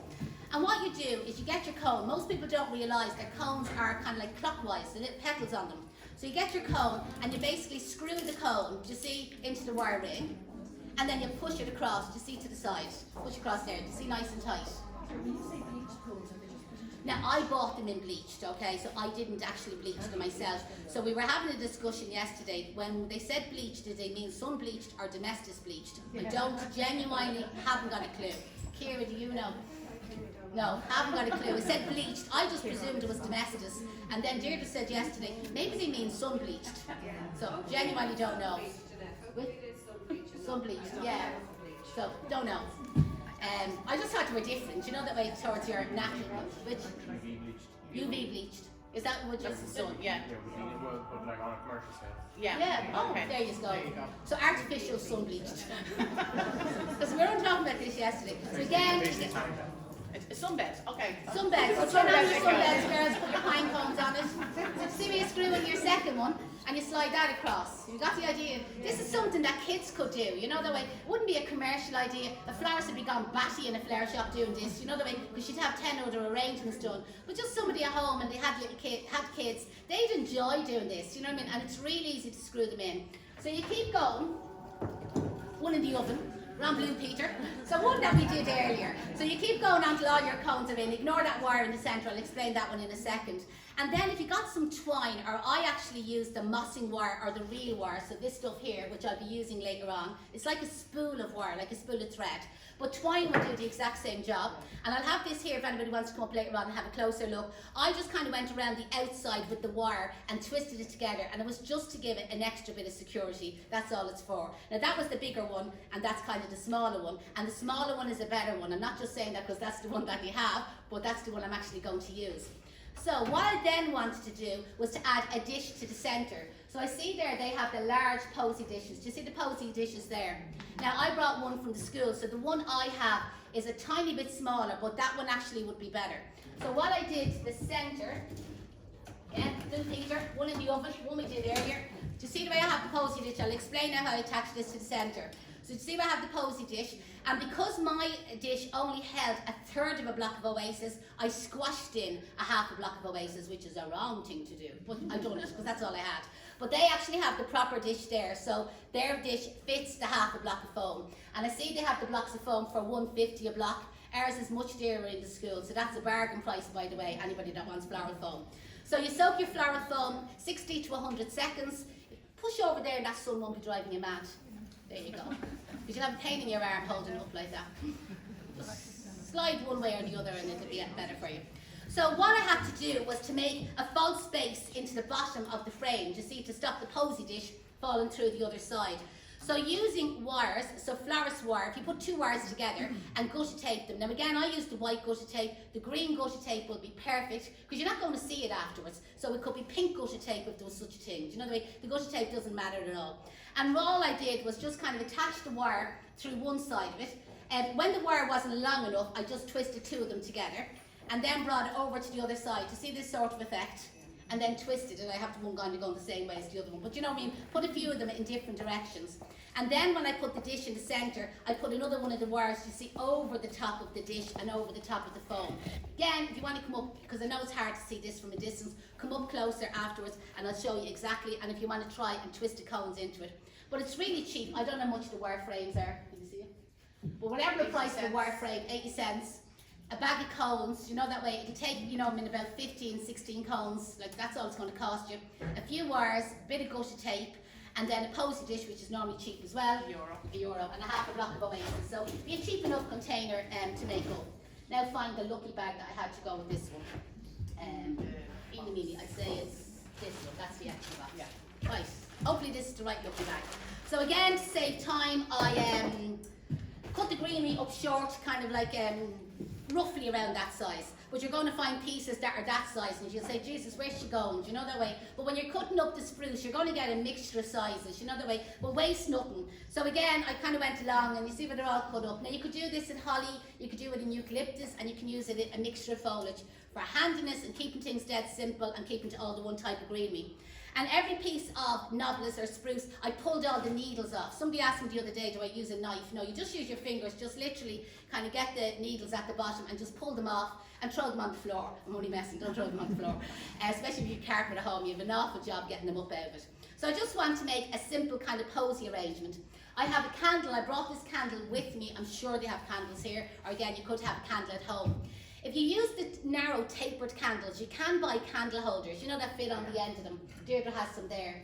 And what you do is you get your cone. Most people don't realise that cones are kind of like clockwise, the little petals on them. So you get your cone and you basically screw the cone, do you see, into the wire ring, and then you push it across, do you see, to the side. Push across there, do you see, nice and tight. Now I bought them in bleached, okay, so I didn't actually bleach them myself. So we were having a discussion yesterday. When they said bleached, did they mean sun bleached or domestic bleached? I genuinely haven't got a clue. Kira, do you know? No, haven't got a clue. It said bleached. I just presumed it was domestis. And then Deirdre said yesterday, maybe they mean sun bleached. So genuinely don't know. Sun bleached, yeah. So don't know. I just thought they were different. You know that way towards your natural ones. Which UV bleached. Is that what just the sun? Yeah. But like on a commercial scale. Yeah. Yeah. Oh, Okay. there you go. So artificial sun bleached. Because we were talking about this yesterday. So again. Sunbeds, okay. Sunbeds. So turn on your sunbeds, girls, put your pine cones on it. So see where you screw in your second one and you slide that across. You got the idea? This is something that kids could do, you know, the way. It wouldn't be a commercial idea. A florist would be gone batty in a flower shop doing this, you know, the way, because she'd have 10 other arrangements done. But just somebody at home and they had kids, they'd enjoy doing this, you know what I mean? And it's really easy to screw them in. So you keep going, one in the oven. Ron Blue Peter. So one that we did earlier. So you keep going until all your cones are in. Ignore that wire in the centre. I'll explain that one in a second. And then if you got some twine, or I actually use the mossing wire or the real wire, so this stuff here, which I'll be using later on, it's like a spool of wire, like a spool of thread. But twine will do the exact same job. And I'll have this here if anybody wants to come up later on and have a closer look. I just kind of went around the outside with the wire and twisted it together, and it was just to give it an extra bit of security. That's all it's for. Now that was the bigger one, and that's kind of the smaller one. And the smaller one is a better one. I'm not just saying that because that's the one that you have, but that's the one I'm actually going to use. So what I then wanted to do was to add a dish to the centre. So I see there they have the large posy dishes. Do you see the posy dishes there? Now I brought one from the school, so the one I have is a tiny bit smaller, but that one actually would be better. So what I did to the centre, yeah, Blue Peter, one in the oven, one we did earlier. Do you see the way I have the posy dish? I'll explain now how I attach this to the centre. So you see I have the posy dish, and because my dish only held a third of a block of oasis, I squashed in a half a block of oasis, which is a wrong thing to do, but I've done it because that's all I had. But they actually have the proper dish there, so their dish fits the half a block of foam. And I see they have the blocks of foam for $1.50 a block. Ours is much dearer in the school, so that's a bargain price, by the way, anybody that wants floral foam. So you soak your floral foam 60 to 100 seconds. Push over there and that sun won't be driving you mad. There you go. Because you'll have a pain in your arm holding it up like that. Just slide one way or the other and it'll be better for you. So what I had to do was to make a false space into the bottom of the frame, you see, to stop the posy dish falling through the other side. So using wires, so florist wire, if you put two wires together and gutter tape them. Now again, I use the white gutter tape. The green gutter tape will be perfect because you're not going to see it afterwards. So it could be pink gutter tape if there was such a thing. Do you know the way? The gutter tape doesn't matter at all. And all I did was just kind of attach the wire through one side of it. And when the wire wasn't long enough, I just twisted two of them together and then brought it over to the other side to see this sort of effect. And then twisted it. I have to one kind of go the same way as the other one. But you know what I mean? Put a few of them in different directions. And then when I put the dish in the centre, I put another one of the wires, you see, over the top of the dish and over the top of the foam. Again, if you want to come up, because I know it's hard to see this from a distance, come up closer afterwards and I'll show you exactly. And if you want to try and twist the cones into it. But it's really cheap. I don't know how much the wire frames are. Can you see it? But whatever the price of the wire frame, 80 cents. A bag of cones, you know, that way it'll take, you know, I mean, about 15, 16 cones, like that's all it's going to cost you. A few wires, a bit of gutter tape, and then a posy dish, which is normally cheap as well, €1, and a half a block of oasis. So be a cheap enough container to make up. Now find the lucky bag that I had to go with this one. Eeny meeny, I'd say it's this one, that's the extra box. Yeah. Right, hopefully this is the right lucky bag. So again, to save time, I cut the greenery up short, kind of like roughly around that size. But you're going to find pieces that are that size and you'll say, Jesus, where's she going? Do you know that way? But when you're cutting up the spruce, you're going to get a mixture of sizes, you know that way? But waste nothing. So again, I kind of went along and you see where they're all cut up. Now you could do this in holly, you could do it in eucalyptus, and you can use it in a mixture of foliage for handiness and keeping things dead simple and keeping to all the one type of greenery. And every piece of nobilis or spruce, I pulled all the needles off. Somebody asked me the other day, do I use a knife? No, you just use your fingers, just literally kind of get the needles at the bottom and just pull them off and throw them on the floor. I'm only messing, don't throw them on the floor. Especially if you have carpet at home, you have an awful job getting them up out of it. So I just want to make a simple kind of posy arrangement. I have a candle, I brought this candle with me. I'm sure they have candles here, or again, you could have a candle at home. If you use the narrow tapered candles, you can buy candle holders, you know, that fit on the end of them. Deirdre has some there.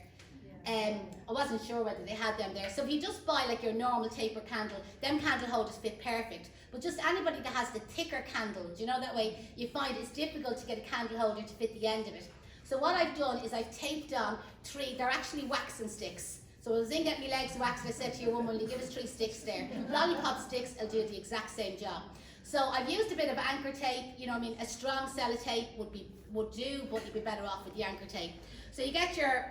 I wasn't sure whether they had them there. So if you just buy like your normal tapered candle, them candle holders fit perfect. But just anybody that has the thicker candles, you know, that way you find it's difficult to get a candle holder to fit the end of it. So what I've done is I've taped on three, they're actually waxing sticks. So I was in getting my legs waxed, I said to your woman, will you give us 3 sticks there? Lollipop sticks will do the exact same job. So I've used a bit of anchor tape, you know what I mean, a strong sellotape would do, but you'd be better off with the anchor tape. So you get your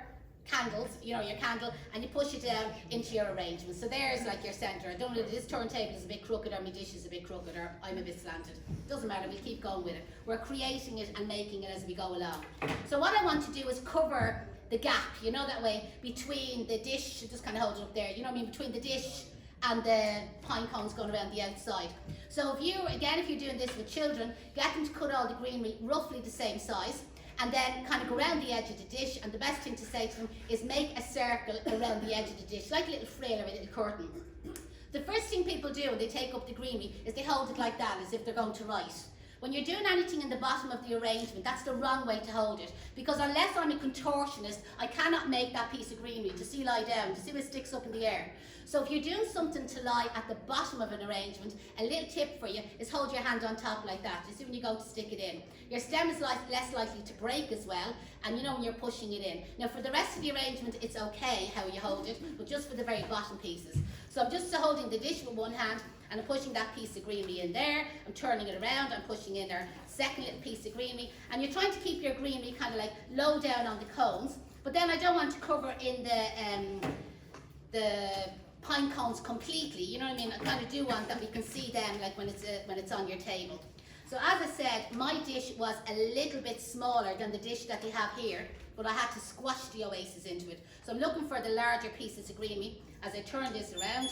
candles, you know, your candle, and you push it down into your arrangement. So there's like your centre. I don't know if this turntable is a bit crooked or my dish is a bit crooked or I'm a bit slanted. Doesn't matter, we'll keep going with it. We're creating it and making it as we go along. So what I want to do is cover the gap, you know, that way, between the dish, just kind of hold it up there, you know what I mean, between the dish and the pine cones going around the outside. So if you're doing this with children, get them to cut all the greenery roughly the same size, and then kind of go around the edge of the dish, and the best thing to say to them is make a circle around the edge of the dish, like a little frill or a little curtain. The first thing people do when they take up the greenery is they hold it like that, as if they're going to write. When you're doing anything in the bottom of the arrangement, that's the wrong way to hold it. Because unless I'm a contortionist, I cannot make that piece of greenery to see lie down, to see what sticks up in the air. So if you're doing something to lie at the bottom of an arrangement, a little tip for you is hold your hand on top like that. You see when you go to stick it in. Your stem is less likely to break as well, and you know when you're pushing it in. Now for the rest of the arrangement, it's okay how you hold it, but just for the very bottom pieces. So I'm just holding the dish with one hand, and I'm pushing that piece of greenery in there. I'm turning it around, I'm pushing in there, second little piece of greenery, and you're trying to keep your greenery kind of like low down on the cones, but then I don't want to cover in the pine cones completely, you know what I mean? I kind of do want that we can see them like when it's on your table. So as I said, my dish was a little bit smaller than the dish that they have here, but I had to squash the oasis into it. So I'm looking for the larger pieces of greenery as I turn this around,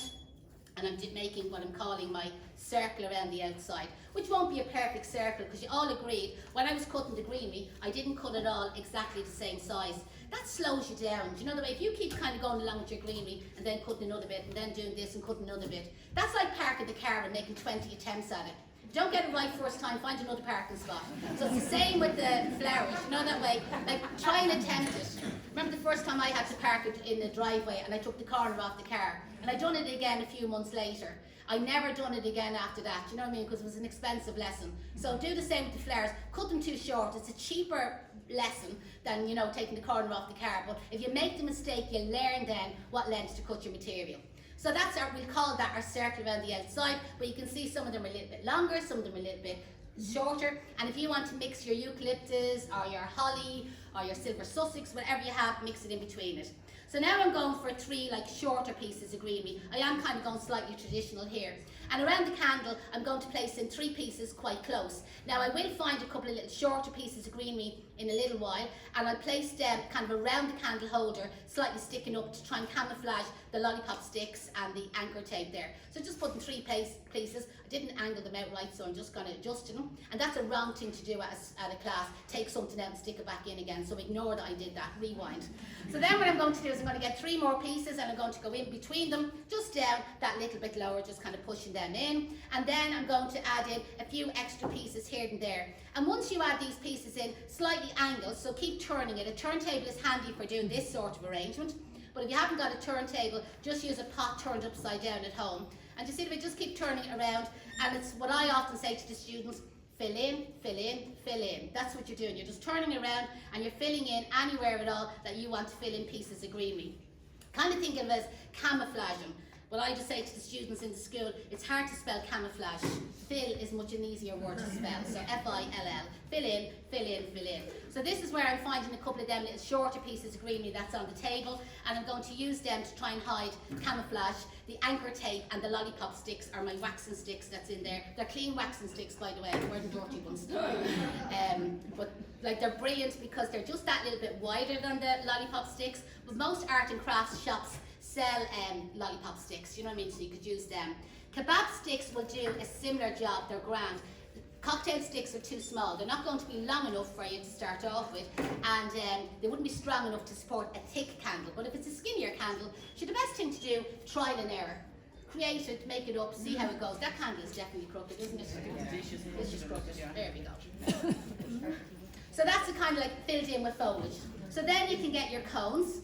and I'm making what I'm calling my circle around the outside, which won't be a perfect circle because you all agreed when I was cutting the greenery, I didn't cut it all exactly the same size. That slows you down. Do you know the way? If you keep kind of going along with your greenery and then cutting another bit and then doing this and cutting another bit, that's like parking the car and making 20 attempts at it. If you don't get it right first time, find another parking spot. So it's the same with the flowers, you know that way? Like, try and attempt it. Remember the first time I had to park it in the driveway and I took the corner off the car, and I done it again a few months later. I never done it again after that, you know what I mean? Because it was an expensive lesson. So do the same with the flowers. Cut them too short. It's a cheaper lesson than, you know, taking the corner off the car. But if you make the mistake, you learn then what length to cut your material. So that's our, we'll call that our circle around the outside, but you can see some of them are a little bit longer, some of them are a little bit shorter. And if you want to mix your eucalyptus or your holly or your silver Sussex, whatever you have, mix it in between it. So now I'm going for 3 like shorter pieces of greenery. I am kind of going slightly traditional here. And around the candle, I'm going to place in 3 pieces quite close. Now I will find a couple of little shorter pieces of greenery in a little while, and I'll place them kind of around the candle holder, slightly sticking up to try and camouflage the lollipop sticks and the anchor tape there. So just putting 3 pieces. I didn't angle them out right, so I'm just going to adjust them. And that's a wrong thing to do at a class. Take something out and stick it back in again. So ignore that I did that. Rewind. So then what I'm going to do is I'm going to get 3 more pieces, and I'm going to go in between them, just down that little bit lower, just kind of pushing them in. And then I'm going to add in a few extra pieces here and there. And once you add these pieces in, slightly angled, so keep turning it. A turntable is handy for doing this sort of arrangement. But if you haven't got a turntable, just use a pot turned upside down at home. And you see the way, just keep turning it around. And it's what I often say to the students, fill in, fill in, fill in. That's what you're doing. You're just turning around and you're filling in anywhere at all that you want to fill in pieces of greenery. Kind of think of it as camouflaging. Well, I just say to the students in the school, it's hard to spell camouflage. Fill is much an easier word to spell. So F-I-L-L. Fill in, fill in, fill in. So this is where I'm finding a couple of them little shorter pieces of greenery that's on the table, and I'm going to use them to try and hide camouflage the anchor tape and the lollipop sticks, or my waxing sticks that's in there. They're clean waxing sticks, by the way. They weren't dirty ones. But like, they're brilliant because they're just that little bit wider than the lollipop sticks. But most art and crafts shops sell lollipop sticks, you know what I mean, so you could use them. Kebab sticks will do a similar job, they're grand. Cocktail sticks are too small, they're not going to be long enough for you to start off with, and they wouldn't be strong enough to support a thick candle. But if it's a skinnier candle, the best thing to do, trial and error. Create it, make it up, see how it goes. That candle is definitely crooked, isn't it? It's just crooked. There we go. So that's the kind of like filled in with foliage. So then you can get your cones.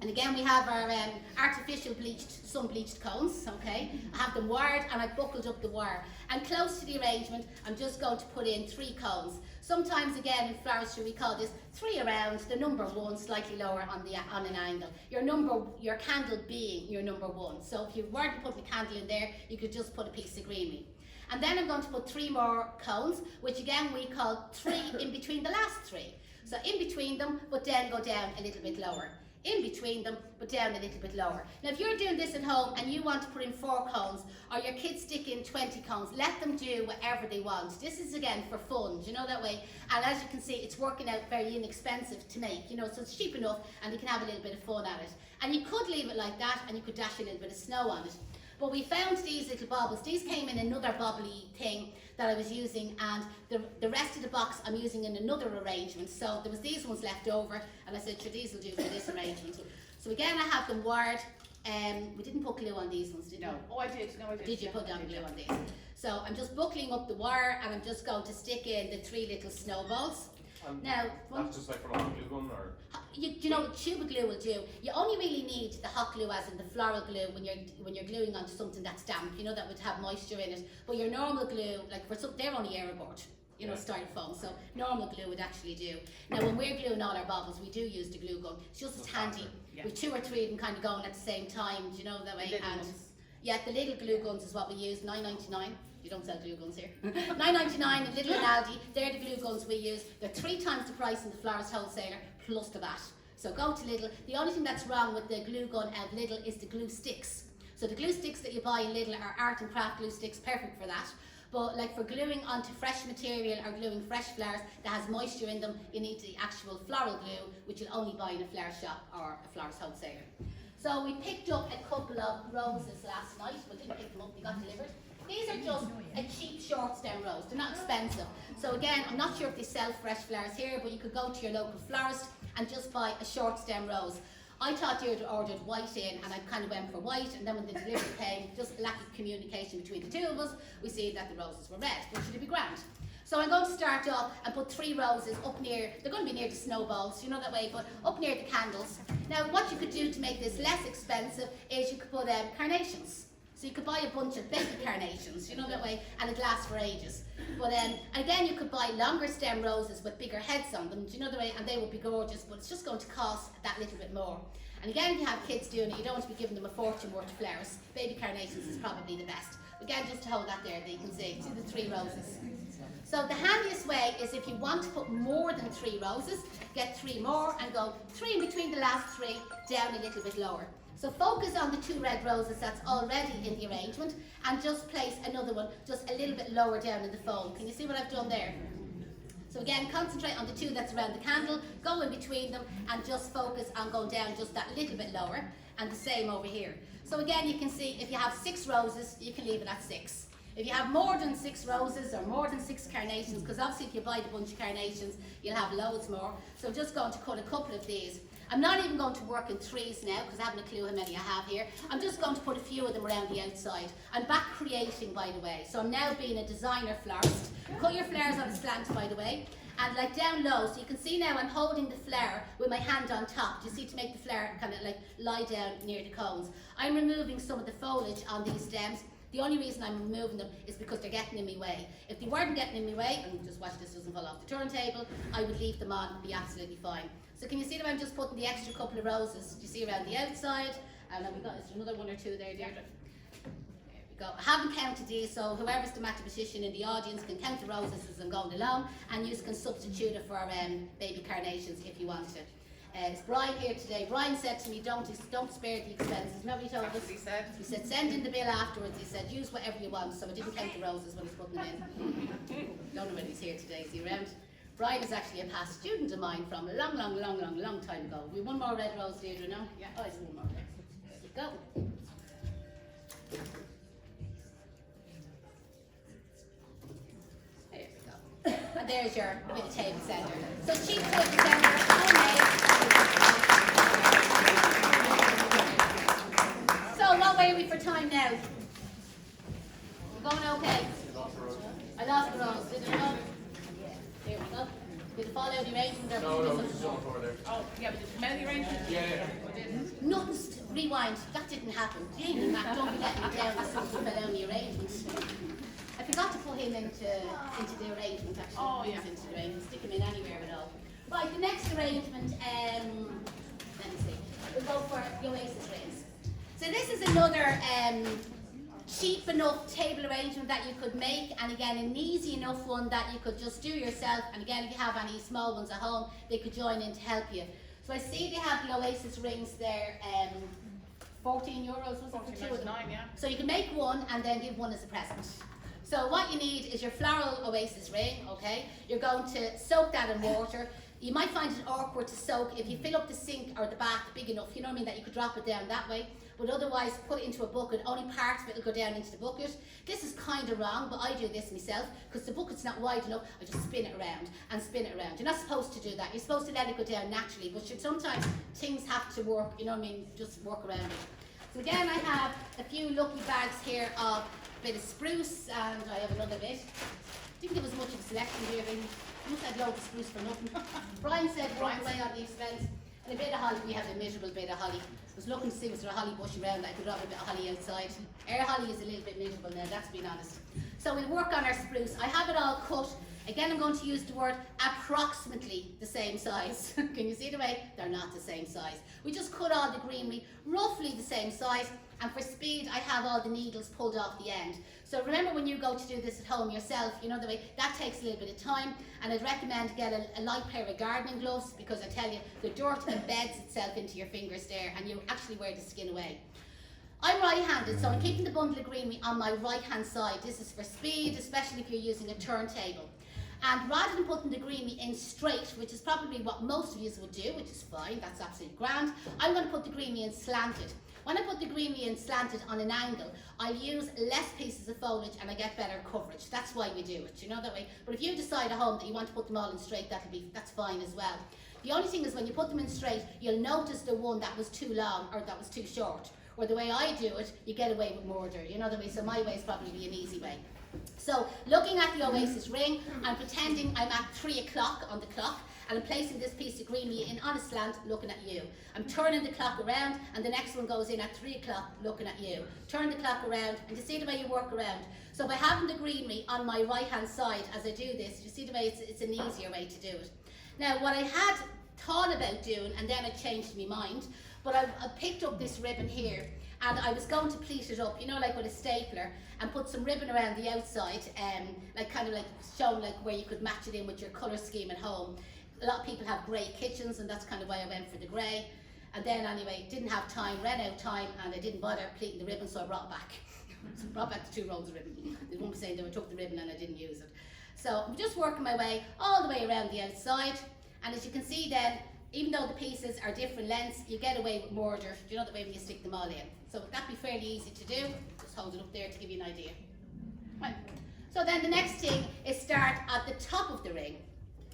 And again, we have our artificial sun bleached cones, okay? I have them wired and I buckled up the wire. And close to the arrangement, I'm just going to put in 3 cones. Sometimes again in floristry we call this 3 around, the number 1 slightly lower on an angle. Your candle being your number 1. So if you weren't putting a candle in there, you could just put a piece of greenery. And then I'm going to put 3 more cones, which again we call 3 in between the last 3. So in between them, but then go down a little bit lower. In between them, but down a little bit lower. Now if you're doing this at home and you want to put in 4 cones, or your kids stick in 20 cones, let them do whatever they want. This is again for fun, do you know that way? And as you can see, it's working out very inexpensive to make, you know, so it's cheap enough and you can have a little bit of fun at it. And you could leave it like that and you could dash a little bit of snow on it. But we found these little baubles. These came in another bobbly thing that I was using, and the rest of the box I'm using in another arrangement. So there was these ones left over, and I said, sure, these will do for this arrangement. So again, I have them wired. We didn't put glue on these ones, did we? No. Oh, I did. No, I did. Did you put down glue on these? So I'm just buckling up the wire, and I'm just going to stick in the 3 little snowballs. Now, that's just like for long glue gun, or you know, tube of glue will do. You only really need the hot glue, as in the floral glue, when you're gluing onto something that's damp. You know, that would have moisture in it. But your normal glue, like for some, they're only airboard, you know, styrofoam. So normal glue would actually do. Now, when we're gluing all our baubles, we do use the glue gun. It's just as handy with 2 or 3 of them kind of going at the same time. Do you know that way? And yeah, the little glue guns is what we use. $9.99. You don't sell glue guns here. $9.99 a little in Aldi. They're the glue guns we use. They're 3 times the price in the florist wholesaler plus the VAT. So go to Lidl. The only thing that's wrong with the glue gun at Lidl is the glue sticks. So the glue sticks that you buy in Lidl are art and craft glue sticks, perfect for that. But like for gluing onto fresh material or gluing fresh flowers that has moisture in them, you need the actual floral glue, which you'll only buy in a flower shop or a florist wholesaler. So we picked up a couple of roses last night. We didn't pick them up, they got delivered. These are just a cheap short stem rose. They're not expensive. So again, I'm not sure if they sell fresh flowers here, but you could go to your local florist and just buy a short stem rose. I thought you'd ordered white in, and I kind of went for white, and then when the delivery came, just lack of communication between the two of us, we see that the roses were red, which should be grand. So I'm going to start off and put 3 roses up near, they're going to be near the snowballs, you know that way, but up near the candles. Now what you could do to make this less expensive is you could put carnations. So you could buy a bunch of baby carnations, you know that way, and it lasts for ages. But again, you could buy longer stem roses with bigger heads on them, do you know the way, and they would be gorgeous, but it's just going to cost that little bit more. And again, if you have kids doing it, you don't want to be giving them a fortune worth of flowers. Baby carnations is probably the best. Again, just to hold that there, you can see the 3 roses. So the handiest way is if you want to put more than 3 roses, get 3 more and go 3 in between the last 3, down a little bit lower. So focus on the 2 red roses that's already in the arrangement and just place another one just a little bit lower down in the foam. Can you see what I've done there? So again, concentrate on the 2 that's around the candle, go in between them and just focus on going down just that little bit lower, and the same over here. So again, you can see if you have 6 roses, you can leave it at 6. If you have more than 6 roses or more than 6 carnations, because obviously if you buy the bunch of carnations, you'll have loads more. So I'm just going to cut a couple of these. I'm not even going to work in 3s now, because I haven't a clue how many I have here. I'm just going to put a few of them around the outside. I'm back creating, by the way. So I'm now being a designer florist. Cut your flowers on a slant, by the way. And like down low, so you can see now I'm holding the flower with my hand on top. Do you see, to make the flower kind of like lie down near the cones. I'm removing some of the foliage on these stems. The only reason I'm removing them is because they're getting in my way. If they weren't getting in my way, and just watch this doesn't fall off the turntable, I would leave them on and be absolutely fine. So can you see that I'm just putting the extra couple of roses, do you see, around the outside? And then we've got another 1 or 2 there, Deirdre. There we go. I haven't counted these, so whoever's the mathematician in the audience can count the roses as I'm going along, and you can substitute it for baby carnations if you want to. It's Brian here today. Brian said to me, don't spare the expenses. Remember he told us? That's what he said. He said, send in the bill afterwards. He said, use whatever you want. So I didn't count the roses when he's putting them in. Don't know when he's here today. Is he around? Brian is actually a past student of mine from a long time ago. We have 1 more red rose, Deirdre, no? Yeah. Oh, it's 1 more there. There we go. There we go. And there's your bit of table centre. So cheap table centre, homemade. So what way are we for time now? We're going okay? I lost the rose. Did it go? There we go. Did it fall out of the arrangement? No, it's just on for there. Oh, yeah, but did you smell the arrangement? Yeah. Nothing's rewind. That didn't happen. Jamie, Matt, don't be letting me down with something fell out of the arrangement. I forgot to put him into the arrangement, actually. Oh, yeah. Into the arrangement. Stick him in anywhere at all. Right, the next arrangement, let me see. We'll go for the Oasis rings. So this is another cheap enough table arrangement that you could make, and again an easy enough one that you could just do yourself, and again if you have any small ones at home they could join in to help you. So I see they have the Oasis rings there, €14 was it for 2 of them? $14.99, yeah. So you can make one and then give one as a present. So what you need is your floral Oasis ring, okay? You're going to soak that in water. You might find it awkward to soak if you fill up the sink or the bath big enough, you know what I mean, that you could drop it down that way. But otherwise, put it into a bucket, only parts of it will go down into the bucket. This is kind of wrong, but I do this myself, because the bucket's not wide enough, I just spin it around and spin it around. You're not supposed to do that, you're supposed to let it go down naturally, but sometimes things have to work, you know what I mean, just work around it. So again, I have a few lucky bags here of a bit of spruce, and I have another bit. Didn't give us much of a selection here, really. You said loads of spruce for nothing. Brian said run away on the expense. And a bit of holly, we have a miserable bit of holly. I was looking to see was there a holly bush around that I could drop a bit of holly outside. Our holly is a little bit miserable now, that's being honest. So we'll work on our spruce. I have it all cut. Again, I'm going to use the word approximately the same size. Can you see the way? They're not the same size. We just cut all the greenery roughly the same size, and for speed I have all the needles pulled off the end. So remember, when you go to do this at home yourself, you know the way, that takes a little bit of time, and I'd recommend get a light pair of gardening gloves, because I tell you, the dirt embeds itself into your fingers there and you actually wear the skin away. I'm right-handed, so I'm keeping the bundle of greenery on my right-hand side. This is for speed, especially if you're using a turntable. And rather than putting the greenery in straight, which is probably what most of you would do, which is fine, that's absolutely grand, I'm going to put the greenery in slanted. When I put the greenery in slanted on an angle, I'll use less pieces of foliage and I get better coverage. That's why we do it, you know, that way. But if you decide at home that you want to put them all in straight, that's fine as well. The only thing is when you put them in straight, you'll notice the one that was too long or that was too short. Or the way I do it, you get away with murder, you know the way, so my way is probably an easy way. So, looking at the Oasis ring, I'm pretending I'm at 3 o'clock on the clock, and I'm placing this piece of greenery in on a slant, looking at you. I'm turning the clock around, and the next one goes in at 3 o'clock, looking at you. Turn the clock around, and you see the way you work around. So by having the greenery on my right-hand side as I do this, you see the way it's an easier way to do it. Now, what I had thought about doing, and then I changed my mind, but I picked up this ribbon here, and I was going to pleat it up, you know, like with a stapler, and put some ribbon around the outside, like kind of like showing like where you could match it in with your colour scheme at home. A lot of people have grey kitchens, and that's kind of why I went for the grey. And then anyway, didn't have time, ran out of time, and I didn't bother pleating the ribbon, so I brought it back. So I brought back the 2 rolls of ribbon. They won't be saying that I took the ribbon and I didn't use it. So I'm just working my way all the way around the outside, and as you can see then, even though the pieces are different lengths, you get away with murder, you know, the way when you stick them all in. So that'd be fairly easy to do. Just hold it up there to give you an idea. Right. So then the next thing is start at the top of the ring.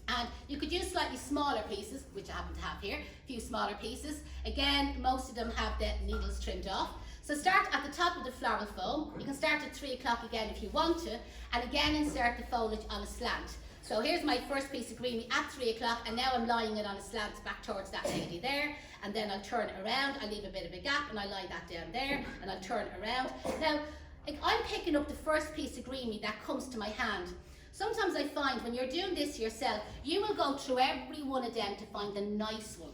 And you could use slightly smaller pieces, which I happen to have here, a few smaller pieces. Again, most of them have the needles trimmed off. So start at the top of the floral foam. You can start at 3 o'clock again if you want to, and again insert the foliage on a slant. So here's my first piece of greenery at 3 o'clock, and now I'm lying it on a slant back towards that lady there, and then I'll turn it around, I leave a bit of a gap, and I lie that down there, and I'll turn it around. Now, I'm picking up the first piece of greenery that comes to my hand. Sometimes I find when you're doing this yourself, you will go through every one of them to find the nice one.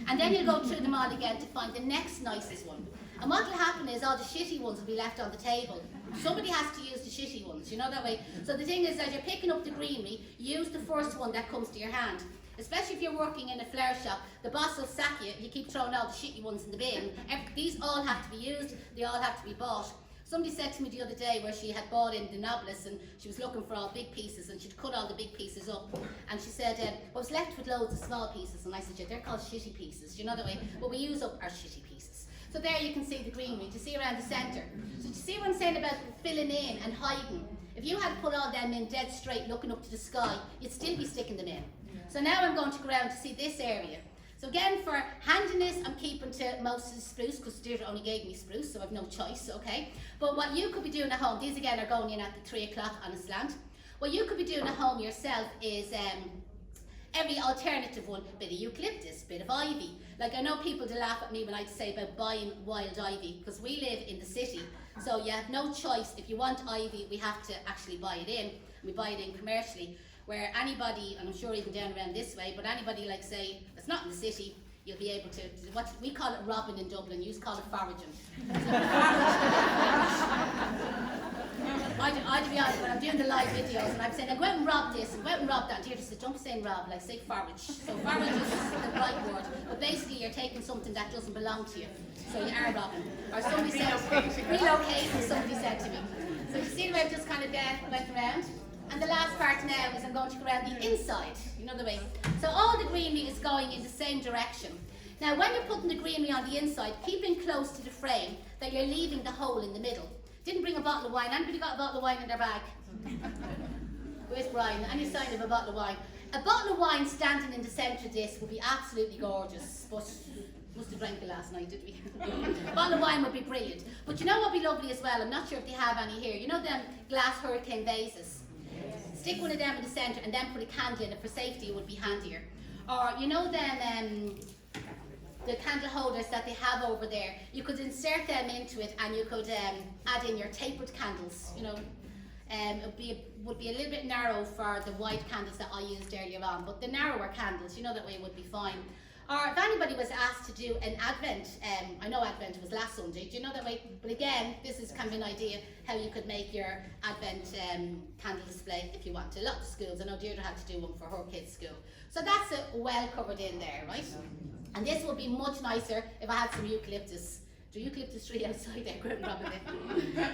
And then you'll go through them all again to find the next nicest one. And what will happen is all the shitty ones will be left on the table. Somebody has to use the shitty ones, you know that way. So the thing is, as you're picking up the greenery, use the first one that comes to your hand. Especially if you're working in a flower shop, the boss will sack you, you keep throwing all the shitty ones in the bin. These all have to be used, they all have to be bought. Somebody said to me the other day where she had bought in the novelist and she was looking for all big pieces and she'd cut all the big pieces up. And she said, I was left with loads of small pieces. And I said, yeah, they're called shitty pieces, you know the way? But we use up our shitty pieces. So there you can see the greenery, do you see around the centre? So do you see what I'm saying about filling in and hiding? If you had put all them in dead straight looking up to the sky, you'd still be sticking them in. So now I'm going to go around to see this area. So again, for handiness, I'm keeping to most of the spruce because Deirdre only gave me spruce, so I've no choice, okay? But what you could be doing at home, these again are going in at the 3 o'clock on a slant. What you could be doing at home yourself is every alternative one, bit of eucalyptus, bit of ivy. Like I know people do laugh at me when I say about buying wild ivy because we live in the city, so you have no choice. If you want ivy, we have to actually buy it in. We buy it in commercially. Where anybody, and I'm sure even down around this way, but anybody like say, that's not in the city, you'll be able to, what we call it robbing in Dublin, you call it foraging. I'd be honest, when I'm doing the live videos and I'm saying, go out and rob this, and go out and rob that, and Deirdre said, don't be saying rob, like say forage. So forage is the right word, but basically you're taking something that doesn't belong to you, so you are robbing. Or somebody said, relocate, somebody said to me. So you see the way I've just kind of went around? And the last part now is I'm going to go around the inside, you know the way. So all the greenery is going in the same direction. Now when you're putting the greenery on the inside, keeping close to the frame, that you're leaving the hole in the middle. Didn't bring a bottle of wine. Anybody got a bottle of wine in their bag? Where's Brian? Any sign of a bottle of wine? A bottle of wine standing in the centre of this would be absolutely gorgeous, but must have drank it last night, did we? A bottle of wine would be brilliant. But you know what would be lovely as well? I'm not sure if they have any here. You know them glass hurricane vases? Stick one of them in the centre and then put a candle in it. For safety it would be handier. Or you know them the candle holders that they have over there, you could insert them into it and you could add in your tapered candles, you know. It would be a little bit narrow for the wide candles that I used earlier on, but the narrower candles, you know, that way would be fine. Or if anybody was asked to do an Advent, I know Advent was last Sunday, do you know that way? But again, this is kind of an idea how you could make your Advent candle display if you want to. A lot of schools, I know Deirdre had to do one for her kids' school. So that's well covered in there, right? And this would be much nicer if I had some eucalyptus The eucalyptus tree outside there, growing probably.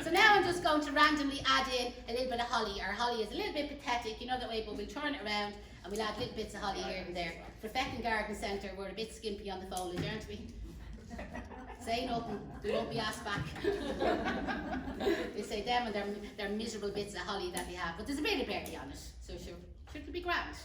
So now I'm just going to randomly add in a little bit of holly. Our holly is a little bit pathetic, you know that way, but we'll turn it around and we'll add little bits of holly here and there. For Feckin Garden Centre, we're a bit skimpy on the foliage, aren't we? Say nothing, we won't be asked back. They say them and their miserable bits of holly that they have, but there's a bit of berry on it, so sure, it'll be grand.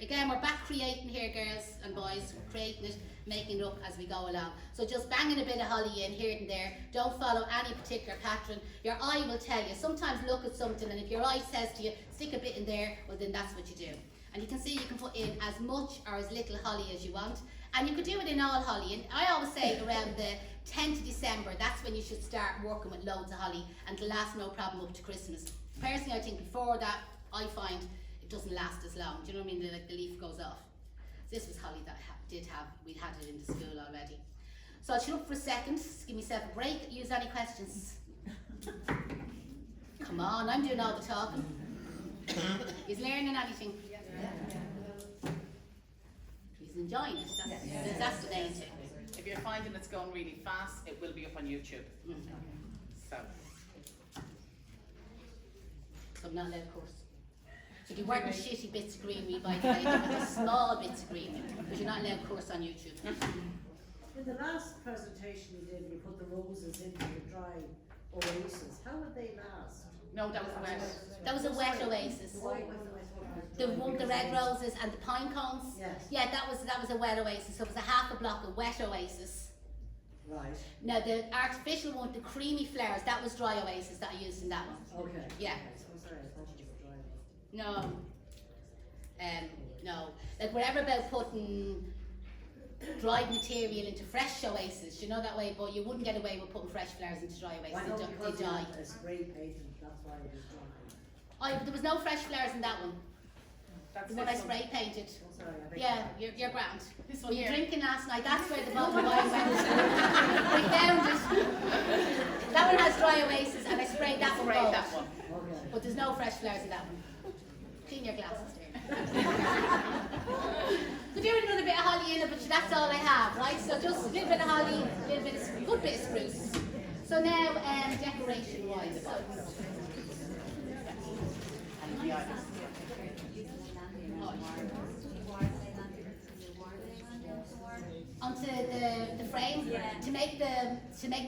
Again, we're back creating here, girls and boys, creating it, making it up as we go along. So just banging a bit of holly in here and there. Don't follow any particular pattern. Your eye will tell you. Sometimes look at something, and if your eye says to you, stick a bit in there, well then that's what you do. And you can see you can put in as much or as little holly as you want. And you could do it in all holly. And I always say around the 10th of December, that's when you should start working with loads of holly, and it'll last no problem up to Christmas. Personally, I think before that, I find it doesn't last as long. Do you know what I mean? The leaf goes off. This was holly that I did have. We'd had it in the school already. So I'll shut up for a second, give myself a break. Use any questions? Come on, I'm doing all the talking. He's learning anything? He's enjoying it. That's the main thing. If you're finding it's going really fast, it will be up on YouTube. So I'm not allowed course. So if you work with shitty bits of greenery, by the way, with the small bits of greenery, because you're not allowed course on YouTube. In the last presentation you did, you put the roses into the dry oasis. How would they last? no, that was a wet. That was a wet oasis. The white one was The red roses and the pine cones. Yes. Yeah, that was a wet oasis. So it was a half a block of wet oasis. Right. Now the artificial one, the creamy flowers, that was dry oasis that I used in that one. Okay. Yeah. I'm sorry, I thought it was a dry one. No. No. Like we're ever about putting dried material into fresh oasis, you know that way, but you wouldn't get away with putting fresh flowers into dry Why oasis. not? They Because die. you had a spray painted, that's why it was dry. There was no fresh flowers in that one. That's The one I this one. spray painted. I'm sorry, I beg Yeah, your you're grand. This Were one you here. drinking last night? That's where the bottle of wine went. We found it. That one has dry oasis, and I sprayed that one Spray gold. that one. pardon. Okay. But there's no fresh flowers in that one. Clean your glasses there. Could do another bit of holly in it, but that's all I have, right? So just a little bit of holly, a little bit of good bit of spruce. So now, decoration wise. Onto the frame to make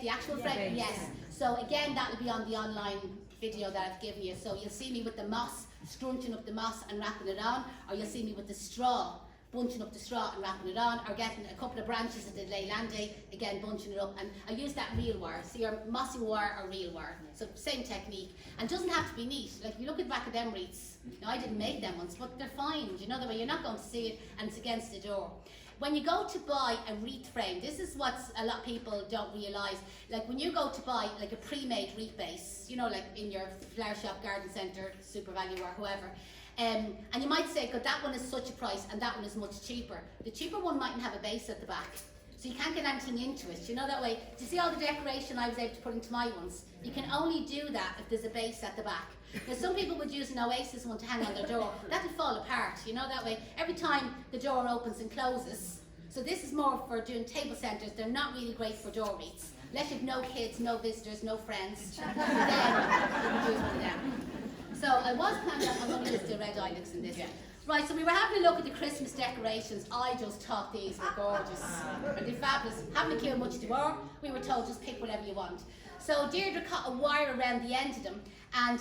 the actual frame. Yes. So again, that will be on the online video that I've given you. So you'll see me with the moss, scrunching up the moss and wrapping it on, or you'll see me with the straw, bunching up the straw and wrapping it on, or getting a couple of branches of the leylande, again bunching it up. And I use that real wire. So your mossy wire or real wire. So same technique. And it doesn't have to be neat. Like if you look at the back of them wreaths, now I didn't make them once, but they're fine. You know the way you're not going to see it, and it's against the door. When you go to buy a wreath frame, this is what a lot of people don't realise. Like when you go to buy like a pre-made wreath base, you know, like in your flower shop, garden centre, Super Value or whoever, and you might say, God, that one is such a price and that one is much cheaper. The cheaper one mightn't have a base at the back, so you can't get anything into it. You know that way. Do you see all the decoration I was able to put into my ones? You can only do that if there's a base at the back. Now some people would use an Oasis one to hang on their door. That would fall apart, you know that way. Every time the door opens and closes. So this is more for doing table centres. They're not really great for door wreaths. Unless you've no kids, no visitors, no friends. Then you can use one of them. So I was planning on, I'm going to use the red ilex in this one. Right, so we were having a look at the Christmas decorations. I just thought these were gorgeous. And they're fabulous. Haven't a clue how much they were. We were told just pick whatever you want. So Deirdre cut a wire around the end of them, and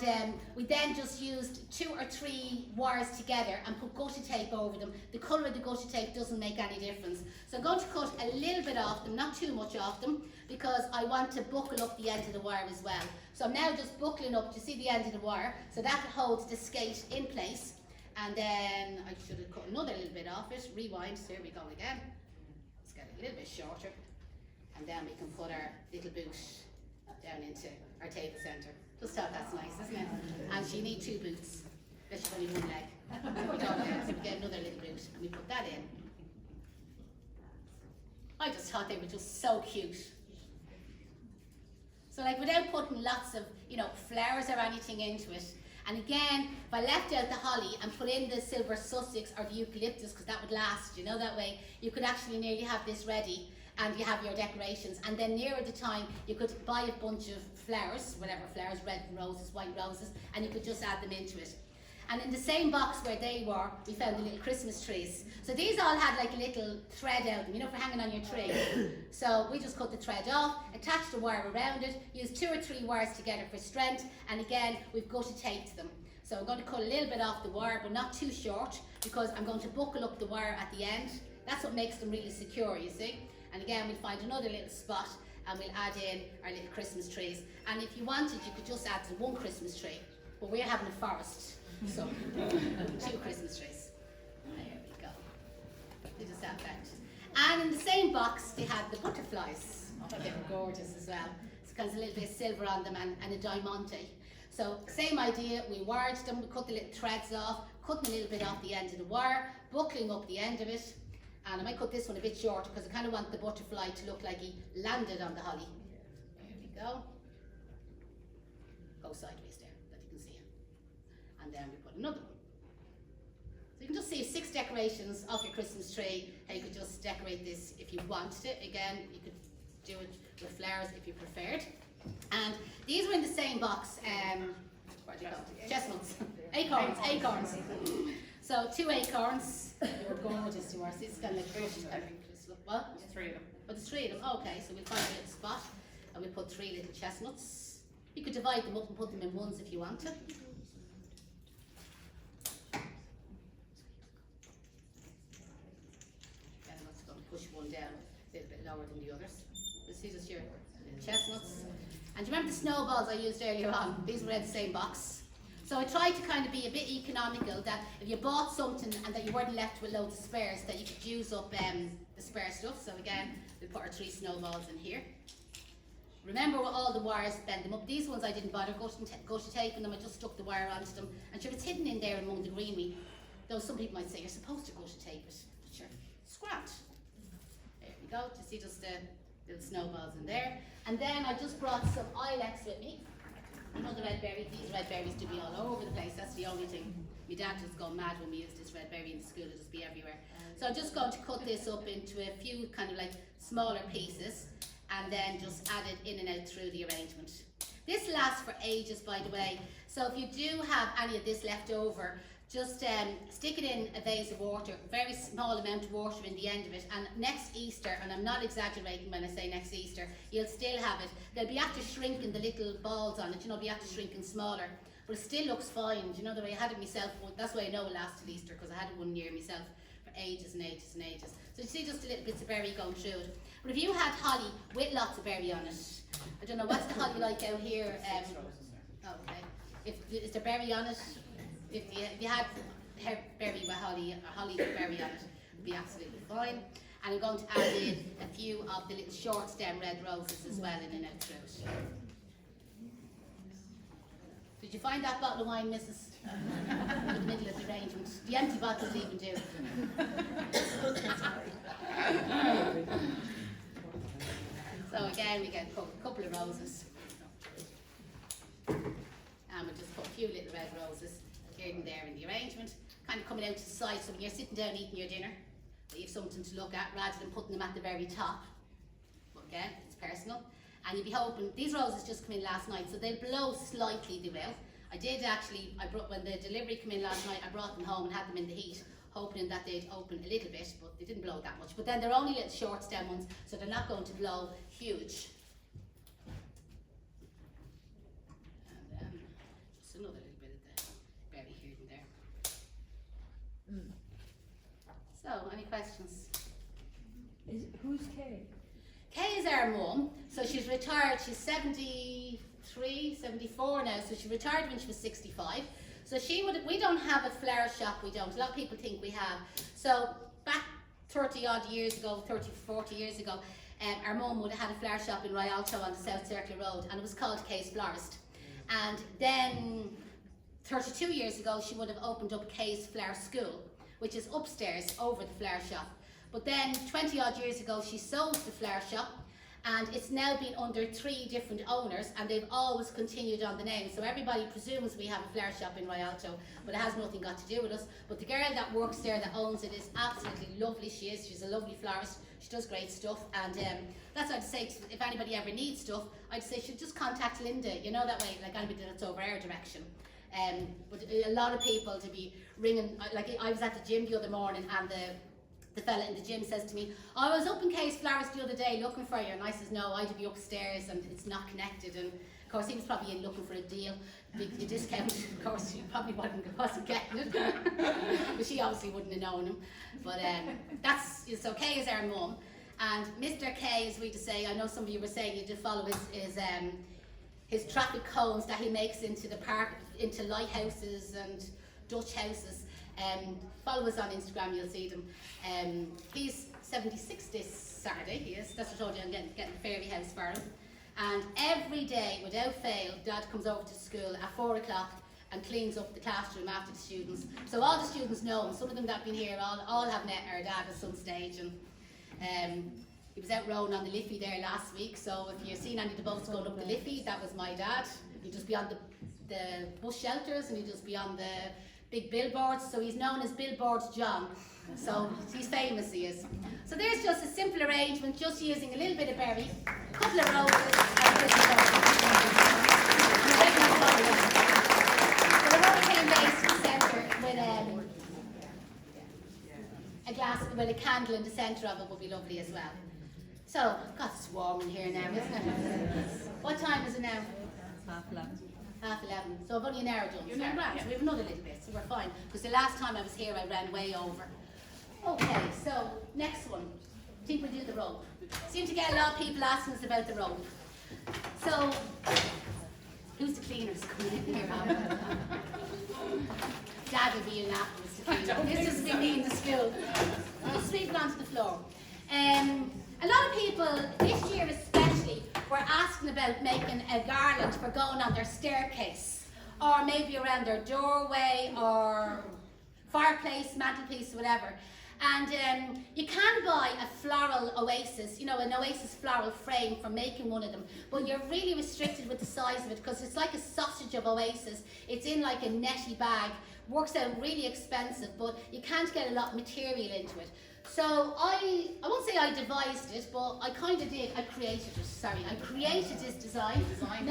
we then just used 2 or 3 wires together and put gutter tape over them. The colour of the gutter tape doesn't make any difference. So I'm going to cut a little bit off them, not too much off them, because I want to buckle up the end of the wire as well. So I'm now just buckling up, you see the end of the wire, so that holds the skate in place. And then I should have cut another little bit off it, rewind, so here we go again. Let's get it a little bit shorter. And then we can put our little boot down into our table centre. Just thought that's nice, isn't it? And she needs 2 boots, unless you've only 1 leg. So we get another little boot and we put that in. I just thought they were just so cute. So like without putting lots of, you know, flowers or anything into it. And again, if I left out the holly and put in the silver Sussex or the eucalyptus, because that would last, you know, that way, you could actually nearly have this ready. and you have your decorations. And then nearer the time, you could buy a bunch of flowers, whatever flowers, red roses, white roses, and you could just add them into it. And in the same box where they were, we found the little Christmas trees. So these all had like a little thread out them, you know, for hanging on your tree. So we just cut the thread off, attached a wire around it, used 2 or 3 wires together for strength, and again, we've gutted taped them. So I'm going to cut a little bit off the wire, but not too short, because I'm going to buckle up the wire at the end. That's what makes them really secure, you see. And again, we'll find another little spot, and we'll add in our little Christmas trees. And if you wanted, you could just add to 1 Christmas tree, but we're having a forest. So, 2 Christmas trees. There we go. They just have that. And in the same box, they had the butterflies. Oh, they were gorgeous as well. It's kind of a little bit of silver on them and a diamante. So, same idea. We wired them, we cut the little threads off, cutting a little bit off the end of the wire, buckling up the end of it. And I might cut this one a bit shorter because I kind of want the butterfly to look like he landed on the holly. There we go. Go sideways there, that you can see it. And then we put another one. So you can just see 6 decorations off your Christmas tree. How you could just decorate this if you wanted it. Again, you could do it with flowers if you preferred. And these were in the same box. What do you call it? Chestnuts. Acorns. So 2 acorns. They were gorgeous to us. This is kind of like British. What? There's 3 of them. Oh, there's 3 of them. Okay, so we'll find a little spot and we'll put 3 little chestnuts. You could divide them up and put them in ones if you want to. Push one down a little bit lower than the others. You see just your chestnuts. And do you remember the snowballs I used earlier on? These were in the same box. So I tried to kind of be a bit economical, that if you bought something and that you weren't left with loads of spares, that you could use up the spare stuff. So again, we put our 3 snowballs in here. Remember with all the wires, bend them up. These ones I didn't bother gusset taping them, I just stuck the wire onto them. And sure, it's hidden in there among the greenery. Though some people might say you're supposed to gusset tape it, but sure, scratch. There we go, to see just the little snowballs in there. And then I just brought some ilex with me. Another red berry. These red berries do be all over the place, that's the only thing. My dad just gone mad when we used this red berry in school, it'll just be everywhere. So I'm just going to cut this up into a few kind of like smaller pieces and then just add it in and out through the arrangement. This lasts for ages, by the way. So if you do have any of this left over, just stick it in a vase of water, very small amount of water in the end of it, and next Easter, and I'm not exaggerating when I say next Easter, you'll still have it. They'll be after shrinking the little balls on it, you know, be after shrinking smaller, but it still looks fine. Do you know the way I had it myself? That's why I know it lasted Easter, because I had it 1 year myself for ages and ages and ages. So you see just a little bits of berry going through it. But if you had holly with lots of berry on it, I don't know, what's the holly like out here? Okay. Is there berry on it? If you had berry with holly, or holly with berry on it, it'd be absolutely fine. And I'm going to add in a few of the little short stem red roses as well in and out through it. Did you find that bottle of wine, Mrs.? In the middle of the arrangement. The empty bottles even do. So again, we get a couple of roses. And we'll just put a few little red roses here and there in the arrangement, kind of coming out to the side, so when you're sitting down eating your dinner, you have something to look at rather than putting them at the very top. But again, it's personal. And you'll be hoping, these roses just come in last night, so they'll blow slightly, they will. I did actually, when the delivery came in last night, I brought them home and had them in the heat, hoping that they'd open a little bit, but they didn't blow that much. But then they're only little short stem ones, so they're not going to blow huge. And just another little bit of the berry here and there. So, any questions? Who's Kay? Kay is our mum, so she's retired, she's 73, 74 now, so she retired when she was 65. So we don't have a flower shop, we don't. A lot of people think we have. So back 30 odd years ago, 30, 40 years ago, our mum would have had a flower shop in Rialto on the South Circular Road, and it was called Kay's Florist. And then 32 years ago, she would have opened up Kay's Flower School, which is upstairs over the flower shop. But then 20 odd years ago, she sold the flower shop, and it's now been under 3 different owners, and they've always continued on the name. So everybody presumes we have a flower shop in Rialto, but it has nothing got to do with us. But the girl that works there, that owns it, is absolutely lovely. She's a lovely florist. She does great stuff, and that's what I'd say. If anybody ever needs stuff, I'd say should just contact Linda. You know, that way, like anybody that's over our direction. But a lot of people to be ringing. Like I was at the gym the other morning, and the fella in the gym says to me, "I was up in Case Flowers the other day looking for you," and I says, "No, I'd be upstairs and it's not connected." And of course he was probably in looking for a deal, a discount. Of course he probably wasn't getting it, but she obviously wouldn't have known him. But it's okay as our mum. And Mr. K, as we to say, I know some of you were saying you did follow his traffic cones that he makes into the park, into lighthouses and Dutch houses. Follow us on Instagram, you'll see them. He's 76 this Saturday, he is. That's what I told you, I'm getting the fairy house for him. And every day, without fail, Dad comes over to school at 4 o'clock and cleans up the classroom after the students. So all the students know him. Some of them that have been here all have met our dad at some stage. And he was out rowing on the Liffey there last week. So if you've seen any of the boats going up the Liffey, that was my dad. He'd just be on the bus shelters, and he'd just be on the big billboards. So he's known as Billboards John. So he's famous, he is. So there's just a simple arrangement, just using a little bit of berry, a couple of roses, and a bit of So the hurricane base in the centre with a candle in the centre of it would be lovely as well. So, God, it's warm in here now, isn't it? What time is it now? 11:30. So I've only an hour done. So we're grand. So we have another little bit, so we're fine. Because the last time I was here, I ran way over. Okay, so next one. I think we'll do the rope. Seem to get a lot of people asking us about the rope. So, who's the cleaners coming in here? Dad will be in afterwards to clean. This is me in the school. Just sweep it onto the floor. A lot of people, this year especially, were asking about making a garland for going on their staircase, or maybe around their doorway, or fireplace, mantelpiece, whatever. And you can buy a floral oasis, you know, an oasis floral frame for making one of them, but you're really restricted with the size of it because it's like a sausage of oasis. It's in like a netty bag, works out really expensive, but you can't get a lot of material into it. So I won't say I devised it, but I kind of did. I created this design, designed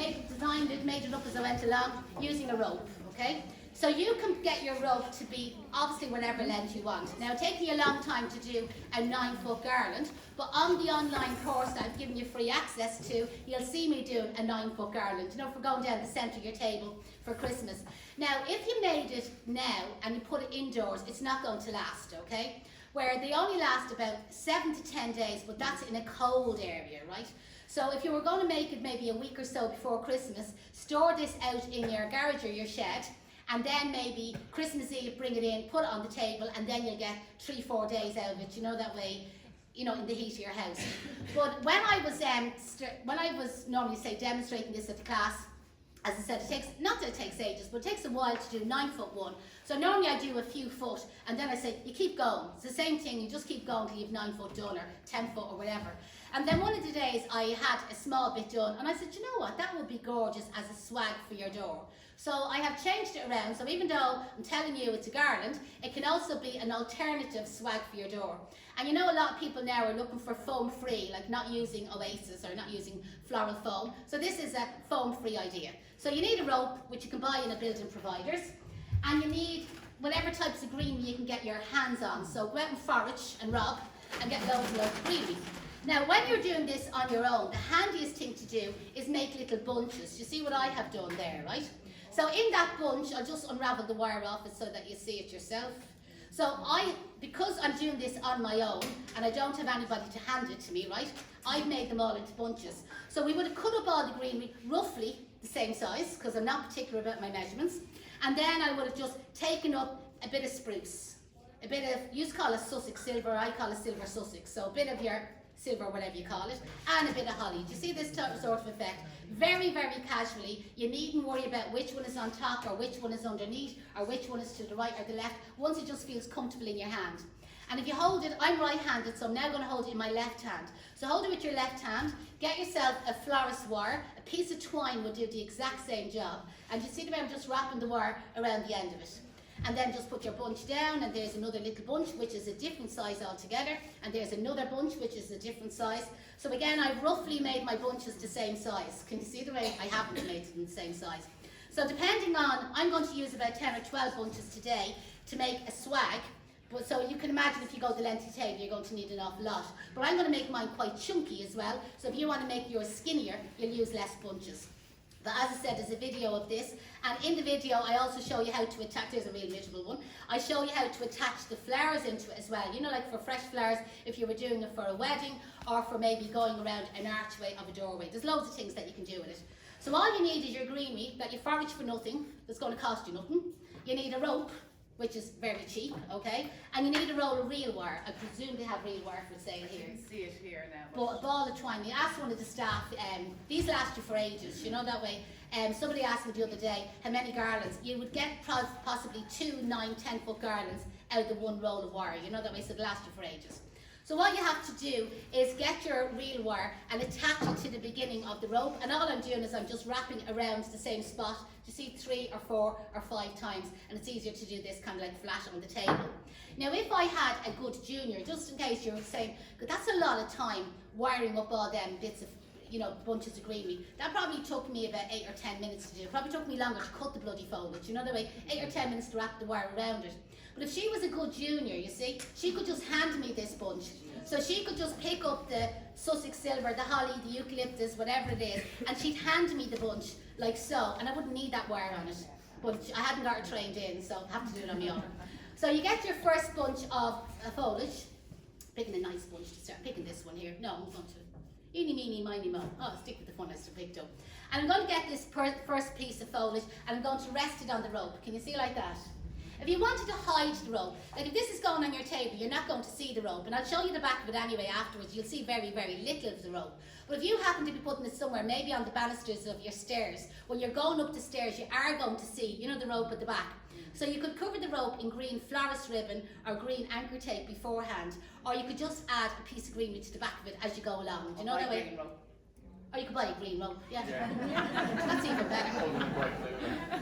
it, made it up as I went along, using a rope, okay? So you can get your rope to be obviously whatever length you want. Now it takes me a long time to do a 9-foot garland, but on the online course that I've given you free access to, you'll see me doing a 9-foot garland, you know, for going down the centre of your table for Christmas. Now if you made it now and you put it indoors, it's not going to last, okay? Where they only last about 7 to 10 days, but that's in a cold area, right? So if you were going to make it maybe a week or so before Christmas, store this out in your garage or your shed, and then maybe Christmas Eve bring it in, put it on the table, and then you'll get 3-4 days out of it, you know, that way, you know, in the heat of your house. But when I was normally say demonstrating this at the class, as I said, it takes, not that it takes ages, but it takes a while to do 9-foot one. So normally I do a few foot, and then I say, you keep going. It's the same thing, you just keep going till you've 9 foot done, or 10 foot, or whatever. And then one of the days I had a small bit done, and I said, you know what, that would be gorgeous as a swag for your door. So I have changed it around, so even though I'm telling you it's a garland, it can also be an alternative swag for your door. And you know a lot of people now are looking for foam free, like not using oasis or not using floral foam. So this is a foam free idea. So you need a rope, which you can buy in a building providers, and you need whatever types of greenery you can get your hands on. So go out and forage and rob and get loads and loads of greenery. Now when you're doing this on your own, the handiest thing to do is make little bunches. You see what I have done there, right? So in that bunch, I'll just unravel the wire off it so that you see it yourself. So because I'm doing this on my own and I don't have anybody to hand it to me, right? I've made them all into bunches. So we would have cut up all the greenery roughly the same size, because I'm not particular about my measurements. And then I would have just taken up a bit of spruce. A bit of, you call it Sussex silver, I call it silver Sussex. So a bit of your silver, whatever you call it, and a bit of holly. Do you see this sort of effect? Very, very casually. You needn't worry about which one is on top or which one is underneath or which one is to the right or the left. Once it just feels comfortable in your hand. And if you hold it, I'm right-handed, so I'm now going to hold it in my left hand. So hold it with your left hand, get yourself a florist wire, a piece of twine will do the exact same job. And you see the way I'm just wrapping the wire around the end of it. And then just put your bunch down, and there's another little bunch which is a different size altogether, and there's another bunch which is a different size. So again, I've roughly made my bunches the same size. Can you see the way I haven't made them the same size? So depending on, I'm going to use about 10 or 12 bunches today to make a swag. But so you can imagine if you go the length of the table, you're going to need an awful lot. But I'm going to make mine quite chunky as well. So if you want to make yours skinnier, you'll use less bunches. But as I said, there's a video of this, and in the video I also show you how to attach, there's a real miserable one, I show you how to attach the flowers into it as well. You know, like for fresh flowers, if you were doing it for a wedding, or for maybe going around an archway of a doorway. There's loads of things that you can do with it. So all you need is your greenery that you forage for nothing, that's going to cost you nothing. You need a rope, which is very cheap, okay? And you need a roll of real wire. I presume they have real wire for sale here. You can see it here now. But a ball of twine. You ask one of the staff, these last you for ages, you know that way. Somebody asked me the other day how many garlands. You would get possibly 2 9, 10 foot garlands out of the one roll of wire, you know that way, so it'll last you for ages. So what you have to do is get your real wire and attach it to the beginning of the rope, and all I'm doing is I'm just wrapping around the same spot. You see 3 or 4 or 5 times, and it's easier to do this kind of like flat on the table. Now if I had a good junior, just in case you're saying, that's a lot of time wiring up all them bits of, you know, bunches of greenery. That probably took me about 8 or 10 minutes to do. It probably took me longer to cut the bloody foliage, you know the way, 8 or 10 minutes to wrap the wire around it. But if she was a good junior, you see, she could just hand me this bunch. So she could just pick up the Sussex silver, the holly, the eucalyptus, whatever it is, and she'd hand me the bunch like so, and I wouldn't need that wire on it. But I hadn't got her trained in, so I have to do it on my own. So you get your first bunch of foliage. Picking a nice bunch to start. Picking this one here. No, I'm going to eeny, meeny, miny, mo. Oh, stick with the one I picked up. And I'm going to get this first piece of foliage, and I'm going to rest it on the rope. Can you see like that? If you wanted to hide the rope, like if this is going on your table, you're not going to see the rope, and I'll show you the back of it anyway afterwards. You'll see very, very little of the rope. But if you happen to be putting it somewhere, maybe on the banisters of your stairs, when you're going up the stairs, you are going to see, you know, the rope at the back. So you could cover the rope in green florist ribbon or green anchor tape beforehand, or you could just add a piece of greenery to the back of it as you go along. Do you know that way? Or you could buy a green rope, yeah. That's even better.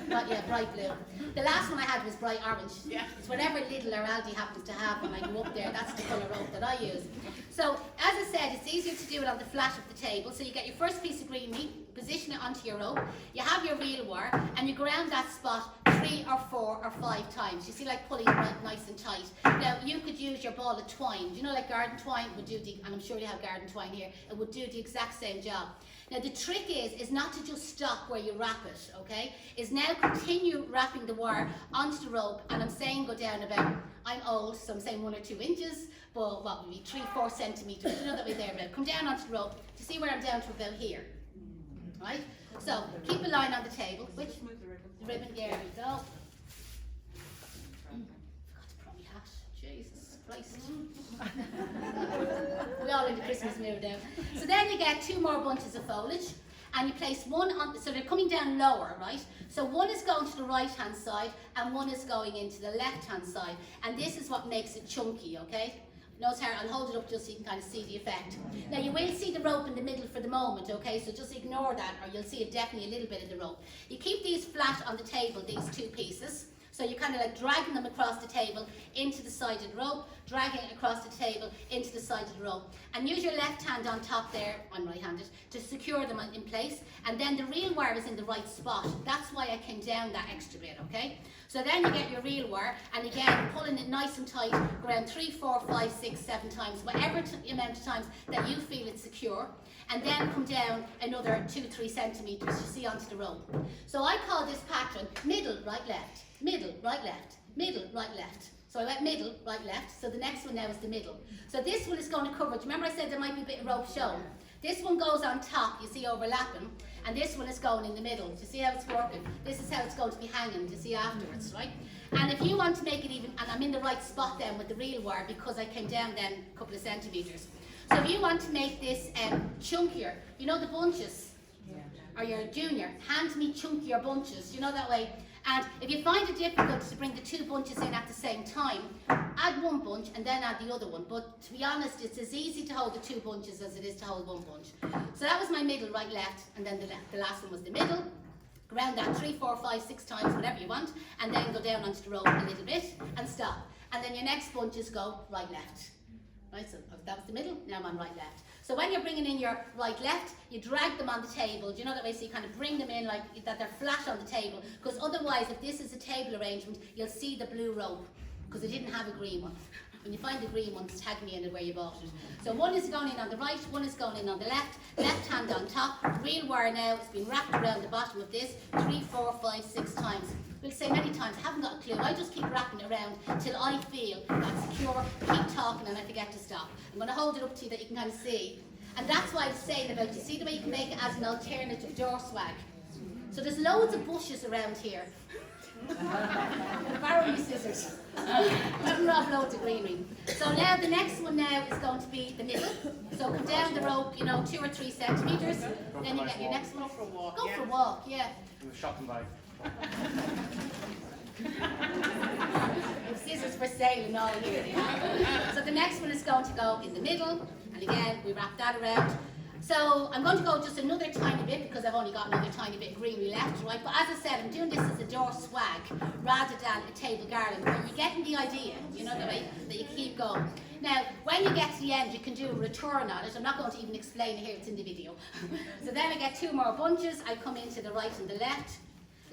But yeah, bright blue. The last one I had was bright orange. Yeah. It's whatever Lidl or Aldi happens to have when I go up there, that's the colour rope that I use. So, as I said, it's easier to do it on the flat of the table. So you get your first piece of greenery, position it onto your rope, you have your real wire, and you go around that spot 3 or 4 or 5 times. You see, like pulling it right nice and tight. Now, you could use your ball of twine. You know, like garden twine would do and I'm sure you have garden twine here, it would do the exact same job. Now the trick is not to just stop where you wrap it, okay? Is now continue wrapping the wire onto the rope, and I'm saying go down about, I'm old, so I'm saying 1 or 2 inches, but what would be 3 or 4 centimetres, you know that way there about. Come down onto the rope to see where I'm down to about here, right? So keep a line on the table, which the ribbon, there we go. Forgot to put on my hat, Jesus Christ. We're all in the Christmas mood now. So then you get 2 more bunches of foliage, and you place one on, so they're coming down lower, right? So one is going to the right hand side and one is going into the left hand side, and this is what makes it chunky, okay? Notice how I'll hold it up just so you can kind of see the effect. Now you will see the rope in the middle for the moment, okay? So just ignore that, or you'll see definitely a little bit of the rope. You keep these flat on the table, these 2 pieces. So you're kind of like dragging them across the table into the side of the rope, dragging it across the table into the side of the rope. And use your left hand on top there, I'm right-handed, to secure them in place. And then the real wire is in the right spot. That's why I came down that extra bit, okay? So then you get your real wire, and again, pulling it nice and tight, around 3, 4, 5, 6, 7 times, whatever amount of times that you feel it's secure. And then come down another 2, 3 centimetres, you see, onto the rope. So I call this pattern middle, right, left. Middle, right, left, middle, right, left. So I went middle, right, left. So the next one now is the middle. So this one is going to cover, do you remember I said there might be a bit of rope shown? This one goes on top, you see, overlapping, and this one is going in the middle. Do you see how it's working? This is how it's going to be hanging, do you see, afterwards, right? And if you want to make it even, and I'm in the right spot then with the real wire because I came down then a couple of centimetres. So if you want to make this chunkier, you know the bunches, or your junior, hand me chunkier bunches, you know that way. And if you find it difficult to bring the 2 bunches in at the same time, add 1 bunch and then add the other one. But to be honest, it's as easy to hold the 2 bunches as it is to hold 1 bunch. So that was my middle, right, left, and then the last one was the middle. Go around that 3, 4, 5, 6 times, whatever you want, and then go down onto the rope a little bit and stop. And then your next bunches go right, left. Right, so that was the middle, now I'm on right, left. So when you're bringing in your right, left, you drag them on the table. Do you know that way? So you kind of bring them in like that they're flat on the table. Because otherwise, if this is a table arrangement, you'll see the blue rope. Because I didn't have a green one. When you find the green ones, tag me in it where you bought it. So one is going in on the right, one is going in on the left. Left hand on top. Real wire now, it's been wrapped around the bottom of this 3, 4, 5, 6 times. We'll say many times, I haven't got a clue. I just keep wrapping it around till I feel I'm secure, keep talking and I forget to stop. I'm going to hold it up to you that you can kind of see. And that's why I was saying about, you see the way you can make it as an alternative door swag. So there's loads of bushes around here. Borrow your scissors. Let me rob loads of greenery. So now the next one now is going to be the middle. So come down the rope, 2 or 3 centimetres. Then you get your next one. Go for a walk. Go for a walk, yeah. In the shopping bag. Scissors for sale and all here. So the next one is going to go in the middle, and again we wrap that around. So I'm going to go just another tiny bit because I've only got another tiny bit of greenery left, right? But as I said, I'm doing this as a door swag rather than a table garland. But you're getting the idea, you know, the way that you keep going. Now, when you get to the end, you can do a return on it. I'm not going to even explain it here, it's in the video. So then I get 2 more bunches. I come into the right and the left.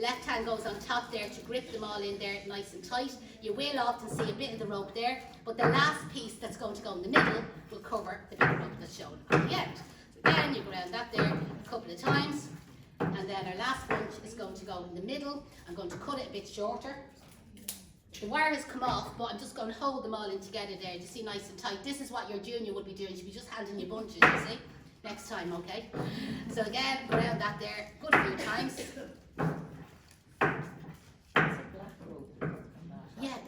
Left hand goes on top there to grip them all in there nice and tight. You will often see a bit of the rope there, but the last piece that's going to go in the middle will cover the bit of rope that's shown at the end. So again, you go around that there a couple of times, and then our last bunch is going to go in the middle. I'm going to cut it a bit shorter. The wire has come off, but I'm just going to hold them all in together there. You see, nice and tight. This is what your junior would be doing. She'd be just handing you bunches, you see. Next time, okay? So again, go around that there, good a few times. Yeah.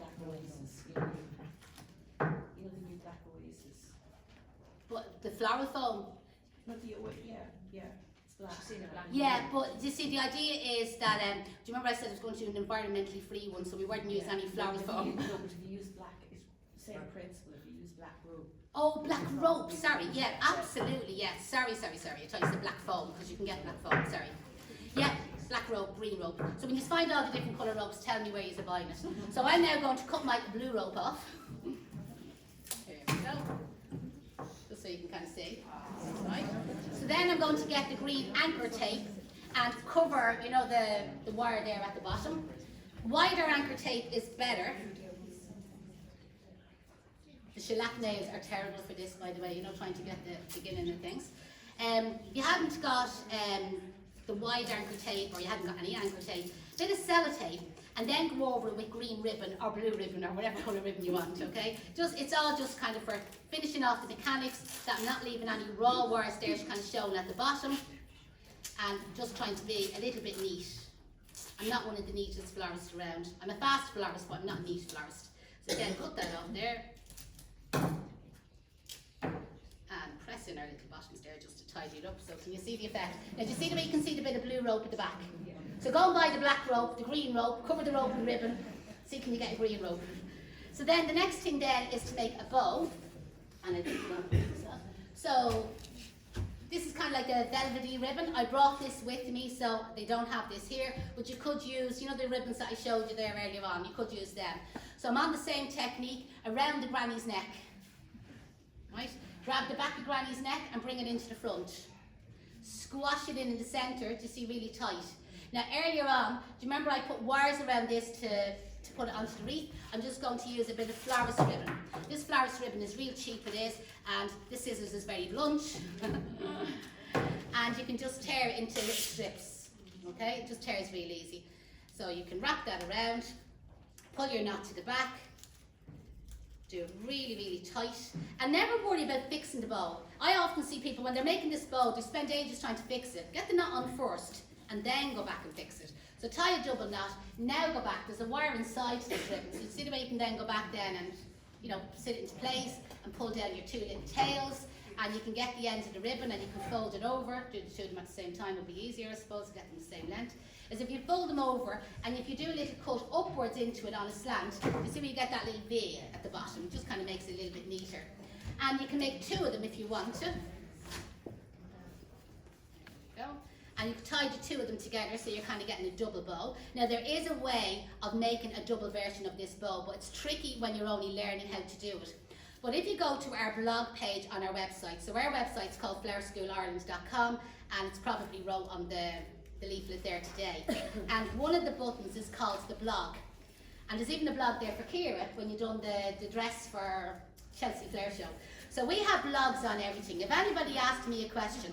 But the floral foam. Yeah, but you see, the idea is that, do you remember I said I was going to do an environmentally free one, so we weren't using any floral foam? But if you use black, it's the same principle if you use black rope. Oh, black rope, sorry, yeah, absolutely, yes. Sorry. I thought you said black foam, because you can get black foam, sorry. Yeah, black rope, green rope. So when you find all the different colour ropes, tell me where you're buying it. So I'm now going to cut my blue rope off. Here we go. Just so you can kind of see. Right. So then I'm going to get the green anchor tape and cover, the wire there at the bottom. Wider anchor tape is better. The shellac nails are terrible for this, by the way, trying to get the beginning of things. You haven't got the wide anchor tape, or you haven't got any anchor tape, bit of sellotape, and then go over it with green ribbon or blue ribbon or whatever colour ribbon you want, okay? It's all just kind of for finishing off the mechanics, that I'm not leaving any raw wires there kind of showing at the bottom, and just trying to be a little bit neat. I'm not one of the neatest florists around. I'm a fast florist, but I'm not a neat florist. So again, cut that off there. And press in our little bottoms there just to tidy it up. So can you see the effect? Now do you see the way you can see the bit of blue rope at the back? So go and buy the black rope, the green rope, cover the rope with ribbon. See, can you get a green rope? So then the next thing then is to make a bow. And so this is kind of like a velvety ribbon. I brought this with me, so they don't have this here, but you could use, the ribbons that I showed you there earlier on, you could use them. So I'm on the same technique around the granny's neck. Right? Grab the back of granny's neck and bring it into the front. Squash it in the centre to see really tight. Now earlier on, do you remember I put wires around this to put it onto the wreath? I'm just going to use a bit of florist ribbon. This florist ribbon is real cheap, it is, and the scissors is very blunt. And you can just tear it into little strips, okay? It just tears real easy. So you can wrap that around, pull your knot to the back, do it really, really tight, and never worry about fixing the bow. I often see people, when they're making this bow, they spend ages trying to fix it. Get the knot on first, and then go back and fix it. So tie a double knot, now go back. There's a wire inside this ribbon, so you see the way you can then go back then and, sit it into place and pull down your 2 little tails, and you can get the ends of the ribbon and you can fold it over, do the two of them at the same time would be easier I suppose, to get them the same length, is if you fold them over and if you do a little cut upwards into it on a slant, you see where you get that little V at the bottom, it just kind of makes it a little bit neater. And you can make two of them if you want to. There you go. And you can tie the two of them together so you're kind of getting a double bow. Now there is a way of making a double version of this bow, but it's tricky when you're only learning how to do it. But if you go to our blog page on our website, so our website's called flowerscourireland.com, and it's probably wrote on the leaflet there today. And one of the buttons is called the blog. And there's even a blog there for Ciara when you've done the dress for Chelsea Flower Show. So we have blogs on everything. If anybody asked me a question,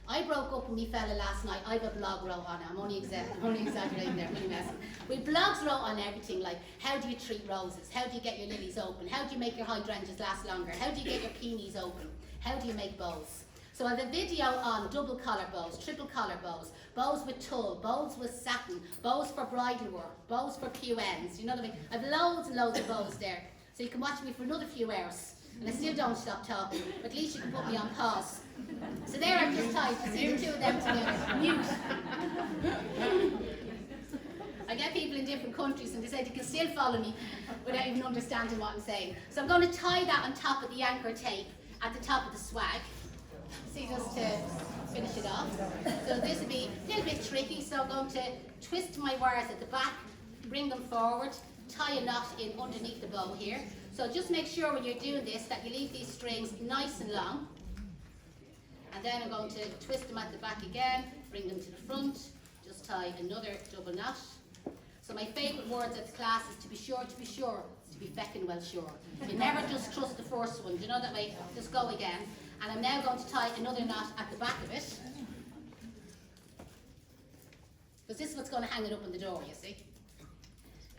I broke up with me fella last night, I have a blog wrote on it, I'm only exaggerating there, I'm only messing. We blogs wrote on everything, like how do you treat roses, how do you get your lilies open, how do you make your hydrangeas last longer, how do you get your peonies open, how do you make bows. So I have a video on double collar bows, triple collar bows, bows with tulle, bows with satin, bows for bridal work, bows for QNs, you know what I mean? I have loads and loads of bows there, so you can watch me for another few hours. And I still don't stop talking, but at least you can put me on pause. So there I've just tied, to see the two of them together, mute. I get people in different countries and they say they can still follow me without even understanding what I'm saying. So I'm going to tie that on top of the anchor tape at the top of the swag. See, just to finish it off. So this will be a little bit tricky, so I'm going to twist my wires at the back, bring them forward, tie a knot in underneath the bow here. So just make sure when you're doing this that you leave these strings nice and long. And then I'm going to twist them at the back again, bring them to the front, just tie another double knot. So my favourite words at the class is to be sure, to be feckin' well sure. You never just trust the first one, do you know that way? Just go again. And I'm now going to tie another knot at the back of it. Because this is what's going to hang it up on the door, you see.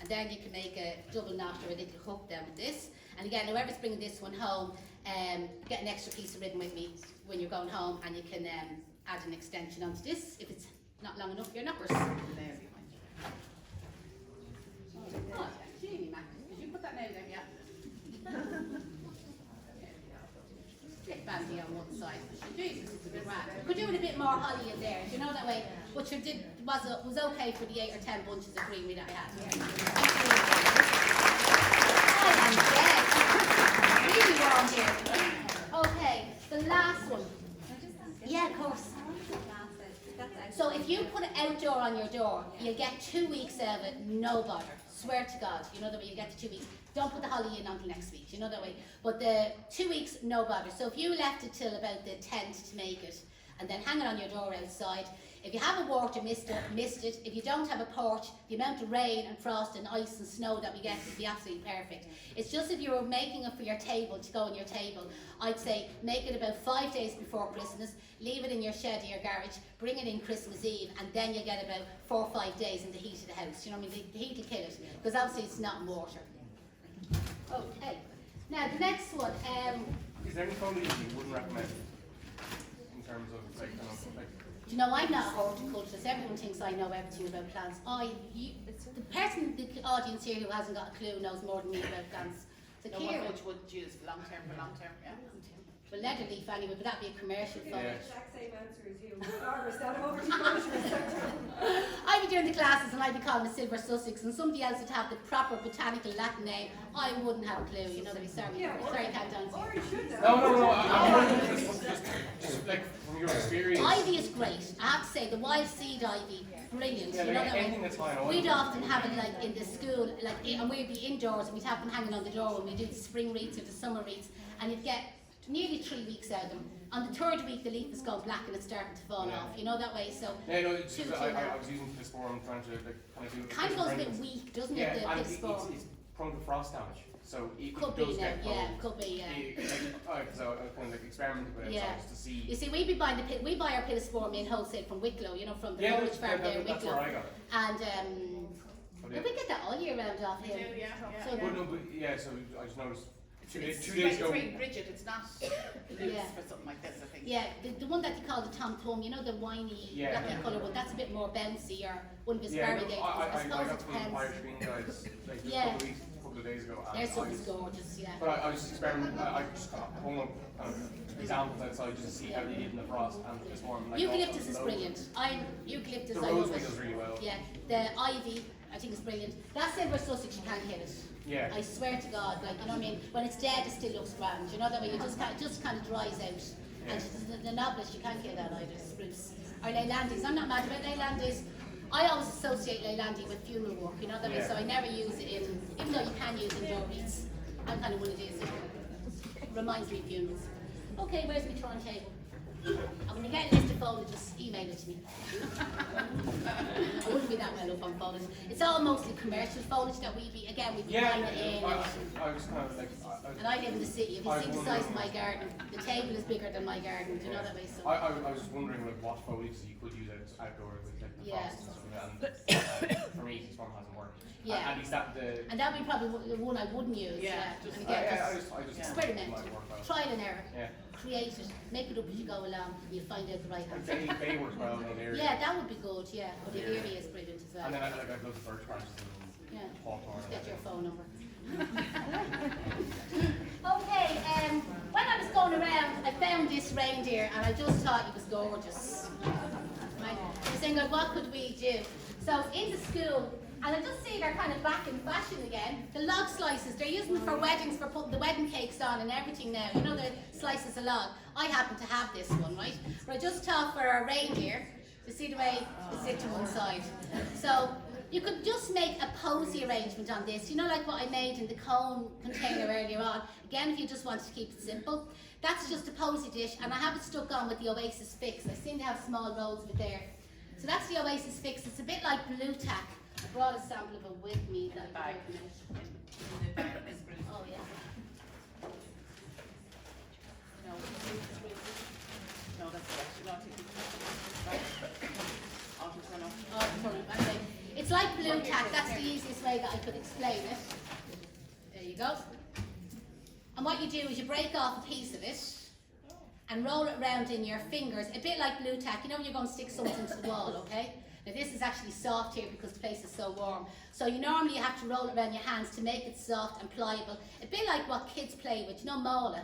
And then you can make a double knot or a little hook down with this. And again, whoever's bringing this one home, get an extra piece of ribbon with me when you're going home, and you can add an extension onto this if it's not long enough for your knockers. Oh, Jamie, Mac, did you put that nail down yet? Bit bandy on one side. Jesus, it's a bit rad. We could do it a bit more holly in there, you know that way. What you did was okay for the 8 or 10 bunches of greenery that I had. I am dead. Really warm here. Okay, the last one. Yeah, of course. So if you put an outdoor on your door, you'll get 2 weeks out of it, no bother. Swear to God, you know that way you get the 2 weeks. Don't put the holly in until next week, you know that way. But the 2 weeks, no bother. So if you left it till about the 10th to make it, and then hang it on your door outside, if you haven't walked or missed it, if you don't have a porch, the amount of rain and frost and ice and snow that we get would be absolutely perfect. It's just if you were making it for your table, to go on your table, I'd say make it about 5 days before Christmas, leave it in your shed or your garage, bring it in Christmas Eve, and then you get about 4 or 5 days in the heat of the house. You know what I mean? The heat will kill it, because obviously it's not in water. Okay, now the next one. Is there any foliage you wouldn't recommend in terms of like, You know, I'm not a horticulturist. Everyone thinks I know everything about plants. The person in the audience here who hasn't got a clue knows more than me about plants. So No, Ciara, what would you use long term, yeah. well, leather leaf anyway, but that'd be a commercial foliage. Exact same answer as you. Florist, that over to florist. I'd be doing the classes and I'd be calling it Silver Sussex, and somebody else would have the proper botanical Latin name. I wouldn't have a clue, you know, they'd be sorry. Yeah, Sorry, can't answer. Or you should know. No. I'm wondering just like from your experience. Ivy is great. I have to say, the wild seed ivy, brilliant. Yeah, you know like that anything way. that's high on We'd oil. often have it like in the school, and we'd be indoors and we'd have them hanging on the door when we do the spring wreaths or the summer wreaths, and you'd get nearly 3 weeks out of them. On the 3rd week, the leaf is gone black and it's starting to fall off. You know that way. So Yeah, no, it's two, just, two I now. was using this form trying to like kind of do it. Kind of goes a bit weak, doesn't Yeah, it? The and this form. it's prone to frost damage, so it Could does be now, get yeah, cold. could be, yeah. So I kind of like experimented with it Yeah. just to see. You see, we buy our Pillisform in wholesale from Wicklow, you know, from the Yeah, foliage farm there in that's Wicklow. where I got it. And Yeah. we get that all year round off We him. do, yeah. So Well, no, but yeah, so I just noticed two days It's ago. very rigid, it's not loose Yeah. for something like this, I think. Yeah, the one that you call the Tom Thumb, you know, the winey Yeah. black colour one, that's a bit more bouncy, or one of his Yeah, no, variegated. I I suppose got it some depends. Irish green guys like just Yeah. a couple of of days ago. And Their stuff is gorgeous, yeah. But I was just experimenting. I just hung up examples outside just to see how they did in the frost. And this morning, like, Eucalyptus is brilliant. Eucalyptus, The I love rosewood it. does really well. Yeah, the ivy, I think is brilliant. That silver Sussex, you can't hit it. Yeah. I swear to God, like, you know what I mean? When it's dead, it still looks grand. You know that way? It just kind of dries out. And the novelist, you can't kill that either. Spruce. Or Leylandis. I'm not mad about Leylandis. I always associate Leylandii with funeral work. You know that way? Yeah. So I never use it in, even though you can use indoor wreaths. I'm kind of one of these. It reminds me of funerals. Okay, where's my turntable? And when you get a list of foliage, just email it to me. I wouldn't be that well up on foliage. It's all mostly commercial foliage that we be buying it in. I was kind of like. And I live in the city. If you see the size of my garden, the table is bigger than my garden. Do you know that way? So I was wondering like what foliage you could use outdoors with like the Yeah. frost and stuff. And for me, this one hasn't worked. Yeah. At least that the. and that would be probably the one I wouldn't use. Yeah, Yeah. just- And again, I just just experiment, might work well. trial and error, Yeah. create it, make it up as you go along, and you'll find out the right Like answer. they work well in that area. Yeah, that would be good. Yeah, but the Yeah. area is brilliant as well. And then I love birch branches and Yeah. hawthorn. Just get your phone number. Okay, when I was going around, I found this reindeer and I just thought it was gorgeous. Right? I was saying, like, what could we do? So in the school, and I just see they're kind of back in fashion again. The log slices, they're using them for weddings, for putting the wedding cakes on and everything now. You know, the slices of log. I happen to have this one, right? But I just thought for a reindeer, to see the way it sit to one side. So you could just make a posy arrangement on this, you know, like what I made in the cone container earlier on. Again, if you just wanted to keep it simple. That's just a posy dish, and I have it stuck on with the Oasis Fix. I seem to have small rolls of it there. So that's the Oasis Fix. It's a bit like blue tack. I brought a sample of it with me that I Bag. could open out. In the bag is brilliant. Oh yeah. No, that's it. You want to take it? Right. I'll just run off. Oh, sorry, anyway, it's like blue tack. That's the easiest way that I could explain it. There you go. And what you do is you break off a piece of it and roll it around in your fingers, a bit like blue tack. You know when you're going to stick something to the wall, okay? Now this is actually soft here because the place is so warm. So you normally have to roll it around your hands to make it soft and pliable. A bit like what kids play with, you know, mola,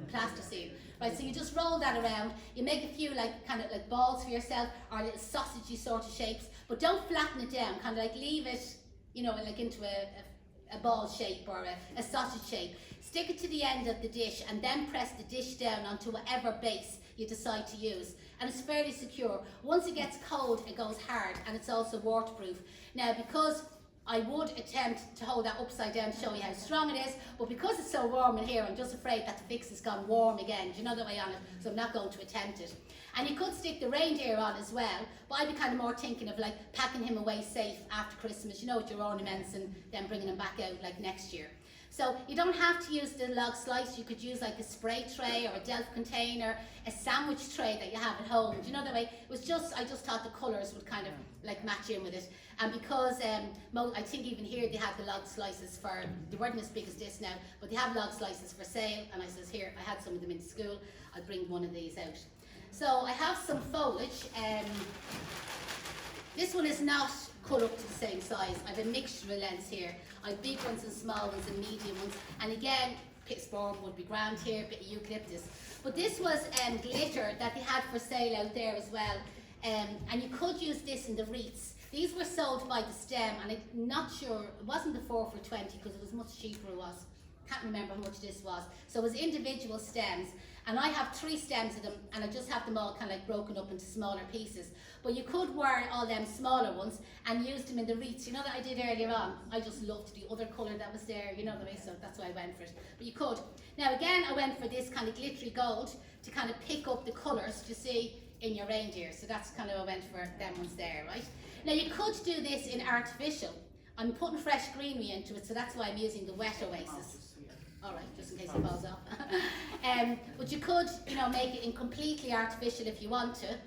plasticine. Right, so you just roll that around. You make a few like kind of like balls for yourself or little sausagey sort of shapes, but don't flatten it down. Kind of like leave it, you know, like into a ball shape or a sausage shape. Stick it to the end of the dish and then press the dish down onto whatever base you decide to use. And it's fairly secure. Once it gets cold, it goes hard, and it's also waterproof. Now, because I would attempt to hold that upside down to show you how strong it is, but because it's so warm in here, I'm just afraid that the fix has gone warm again. Do you know the way on it? So I'm not going to attempt it. And you could stick the reindeer on as well, but I'd be kind of more thinking of like packing him away safe after Christmas, you know, with your ornaments, and then bringing him back out like next year. So you don't have to use the log slice. You could use like a spray tray or a Delft container, a sandwich tray that you have at home. Do you know that way? It was just, I just thought the colours would kind of like match in with it. And because I think even here they have the log slices for, they weren't as big as this now, but they have log slices for sale. And I says, here, I had some of them in school. I'll bring one of these out. So I have some foliage. This one is not cut up to the same size. I have a mixture of lengths here. I have big ones and small ones and medium ones. And again, Pittsburgh would be grand here, a bit of eucalyptus. But this was glitter that they had for sale out there as well. And you could use this in the wreaths. These were sold by the stem, and I'm not sure, it wasn't the 4 for 20 because it was much cheaper it was. Can't remember how much this was. So it was individual stems. And I have 3 stems of them, and I just have them all kind of like broken up into smaller pieces. But you could wear all them smaller ones and use them in the wreaths. You know that I did earlier on? I just loved the other colour that was there, you know the way, so that's why I went for it. But you could. Now again, I went for this kind of glittery gold to kind of pick up the colours, you see, in your reindeer. So that's kind of, I went for them ones there, right? Now you could do this in artificial. I'm putting fresh greenery into it, so that's why I'm using the wet Oasis. Alright, just in case it falls off. But you could, you know, make it in completely artificial if you want to.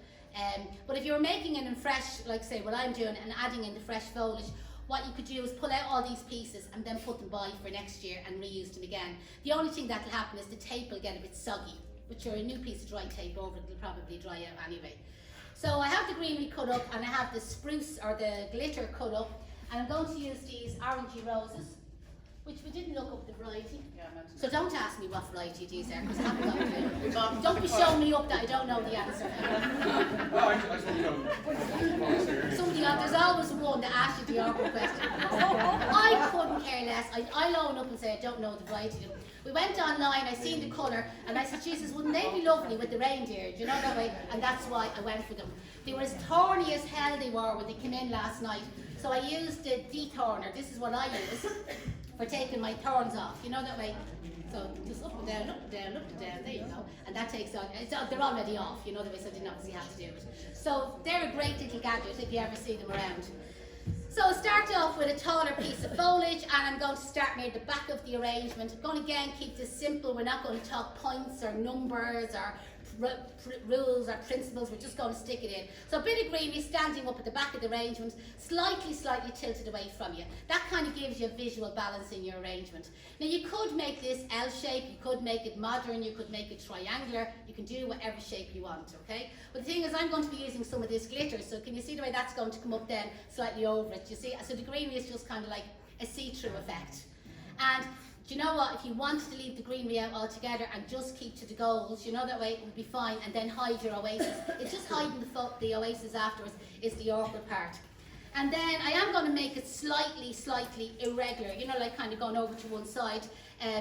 But if you were making it in fresh, like say what I'm doing, and adding in the fresh foliage, what you could do is pull out all these pieces and then put them by for next year and reuse them again. The only thing that will happen is the tape will get a bit soggy, but you're a new piece of dry tape over it, it'll probably dry out anyway. So I have the greenery cut up, and I have the spruce or the glitter cut up, and I'm going to use these orangey roses. which we didn't look up the variety. Yeah, I meant to. So don't ask me what variety it is there, because I haven't got a clue. Don't be showing me up that I don't know the answer. Oh, I just want to go. Somebody else, there's always one that asks you the awkward question. I couldn't care less. I'll own up and say I don't know the variety. We went online, I seen the colour, and I said, Jesus, wouldn't they be lovely with the reindeer? Do you know that way? And that's why I went for them. They were as thorny as hell they were when they came in last night. So I used the dethorner. This is what I use for taking my thorns off. You know that way? So just up and down, up and down, up and down. There you go. And that takes on. They're already off. You know the way. So I didn't obviously have to do it. So they're a great little gadget if you ever see them around. So I'll start off with a taller piece of foliage, and I'm going to start near the back of the arrangement. I'm going to again keep this simple. We're not going to talk points or numbers or rules or principles. We're just going to stick it in. So a bit of greenery standing up at the back of the arrangement, slightly tilted away from you. That kind of gives you a visual balance in your arrangement. Now you could make this L shape, you could make it modern, you could make it triangular, you can do whatever shape you want, okay? But the thing is, I'm going to be using some of this glitter, so can you see the way that's going to come up then slightly over it? You see, so the greenery is just kind of like a see-through effect. And do you know what, if you wanted to leave the greenery out altogether and just keep to the goals, you know that way it would be fine, and then hide your oasis. It's just hiding the oasis afterwards is the awkward part. And then I am going to make it slightly irregular, you know, like kind of going over to one side,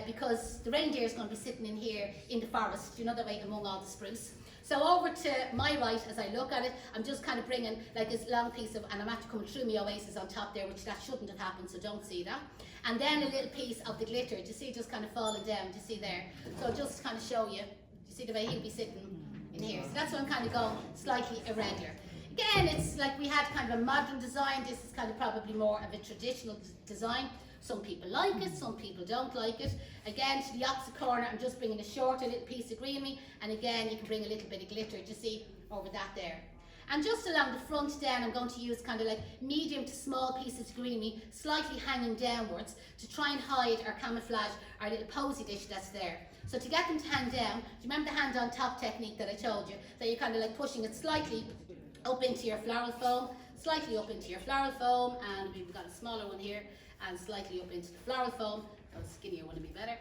because the reindeer is going to be sitting in here in the forest, you know that way, among all the spruce. So over to my right, as I look at it, I'm just kind of bringing like this long piece of, and I'm after coming through my oasis on top there, which that shouldn't have happened, so don't see that. And then a little piece of the glitter, do you see, just kind of falling down, do you see there? So I'll just kind of show you, do you see the way he'll be sitting in here? So that's why I'm kind of going slightly irregular. Again, it's like we had kind of a modern design. This is kind of probably more of a traditional design. Some people like it, some people don't like it. Again, to the opposite corner, I'm just bringing a shorter little piece of greenery, and again, you can bring a little bit of glitter, do you see, over that there. And just along the front then, I'm going to use kind of like medium to small pieces of greenery, slightly hanging downwards, to try and hide or camouflage our little posy dish that's there. So to get them to hang down, do you remember the hand on top technique that I told you? That you're kind of like pushing it slightly up into your floral foam, slightly up into your floral foam, and we've got a smaller one here, and slightly up into the floral foam. A skinnier one would be better.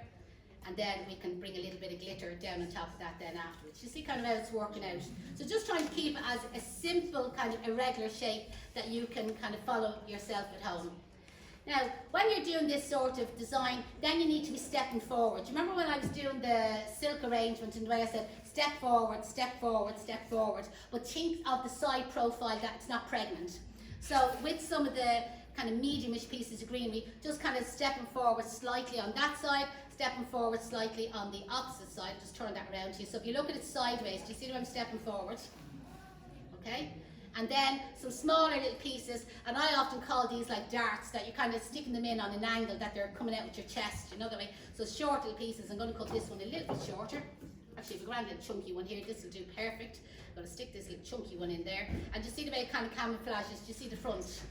And then we can bring a little bit of glitter down on top of that then afterwards. You see kind of how it's working out. So just trying to keep it as a simple kind of irregular shape that you can kind of follow yourself at home. Now, when you're doing this sort of design, then you need to be stepping forward. Do you remember when I was doing the silk arrangement and the way I said, step forward, step forward, step forward, but think of the side profile that it's not pregnant. So with some of the kind of medium-ish pieces of greenery, just kind of stepping forward slightly on that side, stepping forward slightly on the opposite side, just turn that around to you. So if you look at it sideways, do you see that I'm stepping forward? Okay? And then some smaller little pieces, and I often call these like darts, that you're kind of sticking them in on an angle that they're coming out with your chest, you know that way. So short little pieces. I'm going to cut this one a little bit shorter. Actually, I have a grand little chunky one here. This will do perfect. I'm going to stick this little chunky one in there. And do you see the way it kind of camouflages? Do you see the front?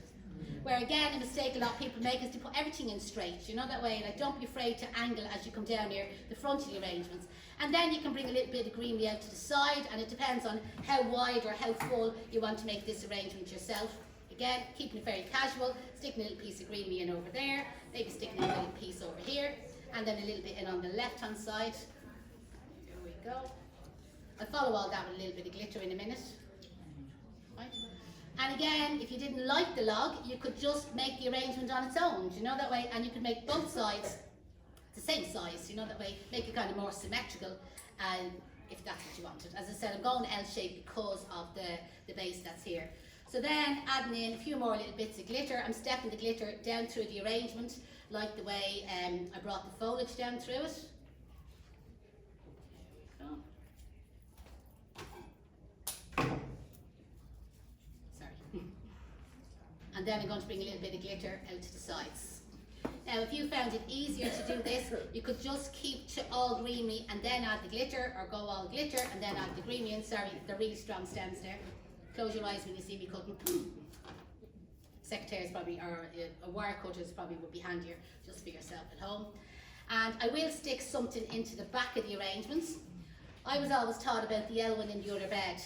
Where again, a mistake a lot of people make is to put everything in straight, you know that way, like don't be afraid to angle as you come down here, the front of the arrangements. And then you can bring a little bit of greenery out to the side, and it depends on how wide or how full you want to make this arrangement yourself. Again, keeping it very casual, sticking a little piece of greenery in over there, maybe sticking a little piece over here, and then a little bit in on the left hand side. There we go. I'll follow all that with a little bit of glitter in a minute. Right. And again, if you didn't like the log, you could just make the arrangement on its own, you know that way, and you could make both sides the same size, you know that way, make it kind of more symmetrical, and if that's what you wanted. As I said, I'm going L shape because of the base that's here. So then adding in a few more little bits of glitter, I'm stepping the glitter down through the arrangement, like the way I brought the foliage down through it. And then I'm going to bring a little bit of glitter out to the sides. Now, if you found it easier to do this, you could just keep to all greenery and then add the glitter, or go all glitter and then add the greenery in. Sorry, they're really strong stems there. Close your eyes when you see me cutting. Secateurs probably, or a wire cutters probably would be handier just for yourself at home. And I will stick something into the back of the arrangements. I was always taught about the L one in the other bed.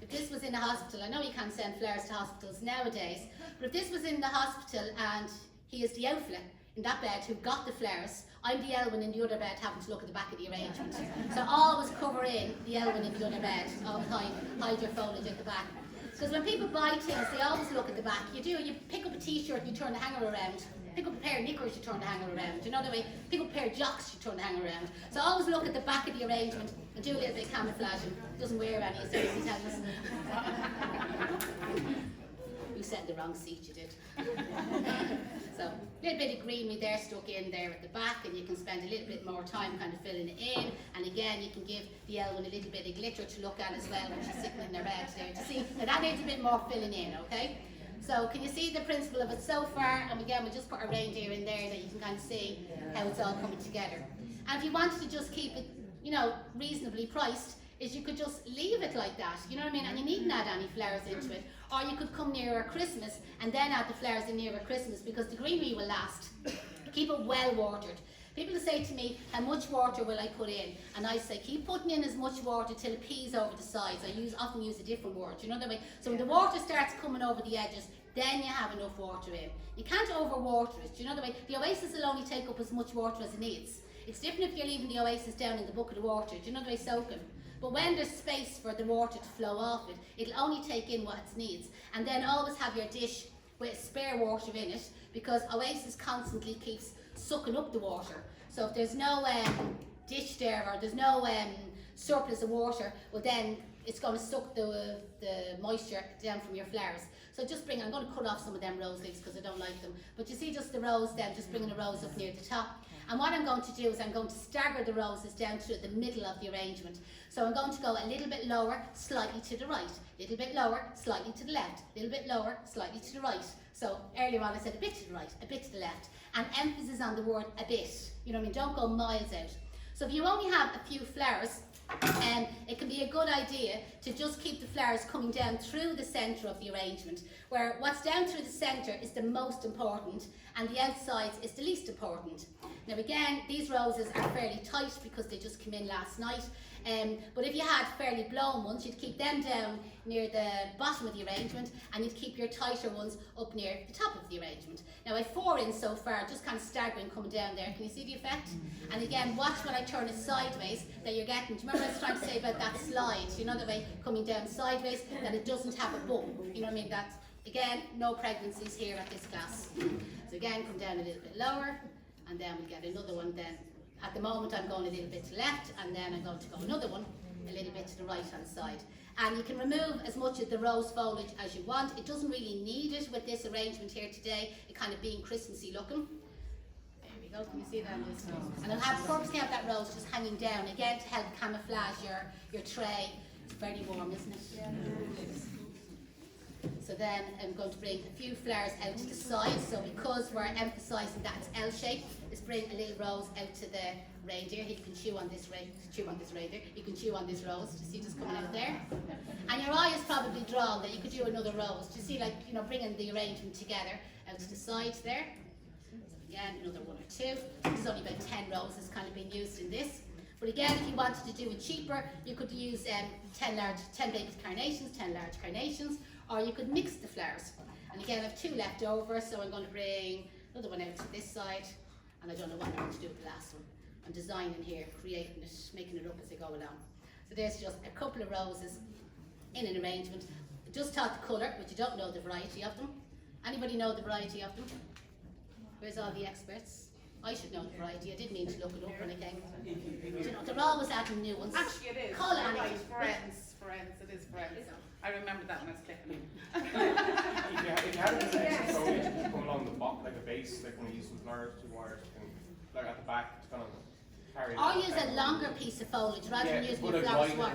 If this was in a hospital, I know you can't send flowers to hospitals nowadays, but if this was in the hospital and he is the outfit, in that bed who got the flowers. I'm the Elwyn in the other bed having to look at the back of the arrangement. So always cover in the Elwyn in the other bed all the time, hide your foliage at the back. Because when people buy things, they always look at the back. You pick up a t-shirt, you turn the hanger around. Pick up a pair of knickers, you turn the hanger around. You know the way? Pick up a pair of jocks, you turn the hanger around. So always look at the back of the arrangement and do a little bit of camouflaging. Doesn't wear any, so you tell us. You sat in the wrong seat, you did. So a little bit of greenery there stuck in there at the back, and you can spend a little bit more time kind of filling it in. And again, you can give the Elwyn a little bit of glitter to look at as well when she's sitting in her bed there to see. Now that needs a bit more filling in, okay? So can you see the principle of it so far? And again, we'll just put a reindeer in there that you can kind of see how it's all coming together. And if you wanted to just keep it, you know, reasonably priced, is you could just leave it like that, you know what I mean? And you needn't add any flowers into it. Or you could come nearer Christmas and then add the flowers in nearer Christmas, because the greenery will last. Keep it well watered. People say to me, how much water will I put in? And I say, keep putting in as much water till it pees over the sides. I often use a different word, you know that way? So when the water starts coming over the edges, then you have enough water in. You can't overwater it, you know the way? The oasis will only take up as much water as it needs. It's different if you're leaving the oasis down in the bucket of water, do you know the way, soaking? But when there's space for the water to flow off it, it'll only take in what it needs. And then always have your dish with spare water in it, because oasis constantly keeps sucking up the water. So if there's no dish there, or there's no surplus of water, well then it's going to suck the moisture down from your flowers. So just bring, I'm going to cut off some of them rose leaves because I don't like them. But you see just the rose then, just bringing the rose up near the top. And what I'm going to do is I'm going to stagger the roses down to the middle of the arrangement. So I'm going to go a little bit lower, slightly to the right. A little bit lower, slightly to the left. A little bit lower, slightly to the right. So earlier on I said a bit to the right, a bit to the left. And emphasis on the word a bit. You know what I mean? Don't go miles out. So if you only have a few flowers, it can be a good idea to just keep the flowers coming down through the centre of the arrangement, where what's down through the centre is the most important and the outsides is the least important. Now again, these roses are fairly tight because they just came in last night, but if you had fairly blown ones, you'd keep them down near the bottom of the arrangement and you'd keep your tighter ones up near the top of the arrangement. Now I've 4 in so far, just kind of staggering coming down there. Can you see the effect? And again, watch when I turn it sideways that you're getting. Do you remember I was trying to say about that slide? You know the way coming down sideways, that it doesn't have a bump. You know what I mean? That's, again, no pregnancies here at this class. So again, come down a little bit lower, and then we get another one then. At the moment I'm going a little bit to left, and then I'm going to go another one a little bit to the right hand side. And you can remove as much of the rose foliage as you want. It doesn't really need it with this arrangement here today, it kind of being Christmassy looking. There we go, can you see that? And I'll purposely have that rose just hanging down, again to help camouflage your tray. It's very warm, isn't it? Yeah. So then I'm going to bring a few flowers out to the side. So because we're emphasising that it's L-shaped, let's bring a little rose out to the reindeer. He can chew on this reindeer. You can chew on this rose. Do you see just coming out there? And your eye is probably drawn that you could do another rose. Do you see, like, you know, bringing the arrangement together out to the side there. Again, another 1 or 2. There's only about 10 roses kind of being used in this. But again, if you wanted to do it cheaper, you could use 10 baby carnations, 10 large carnations, or you could mix the flowers. And again, I have 2 left over, so I'm going to bring another one out to this side, and I don't know what I'm going to do with the last one. I'm designing here, creating it, making it up as I go along. So there's just a couple of roses in an arrangement. I just taught the colour, but you don't know the variety of them. Anybody know the variety of them? Where's all the experts? I should know the variety. I didn't mean to look it up when I came. You know, they're always adding new ones. Actually, it is. Call it You're anything. right. Friends. It is friends. I remember that when I was clicking it. If you had an extra foliage that would come along the bottom, like a base, like when you use some flowers, 2 wires, like at the back, to kind of carry it. Or use a longer piece of foliage rather than using your flowers one.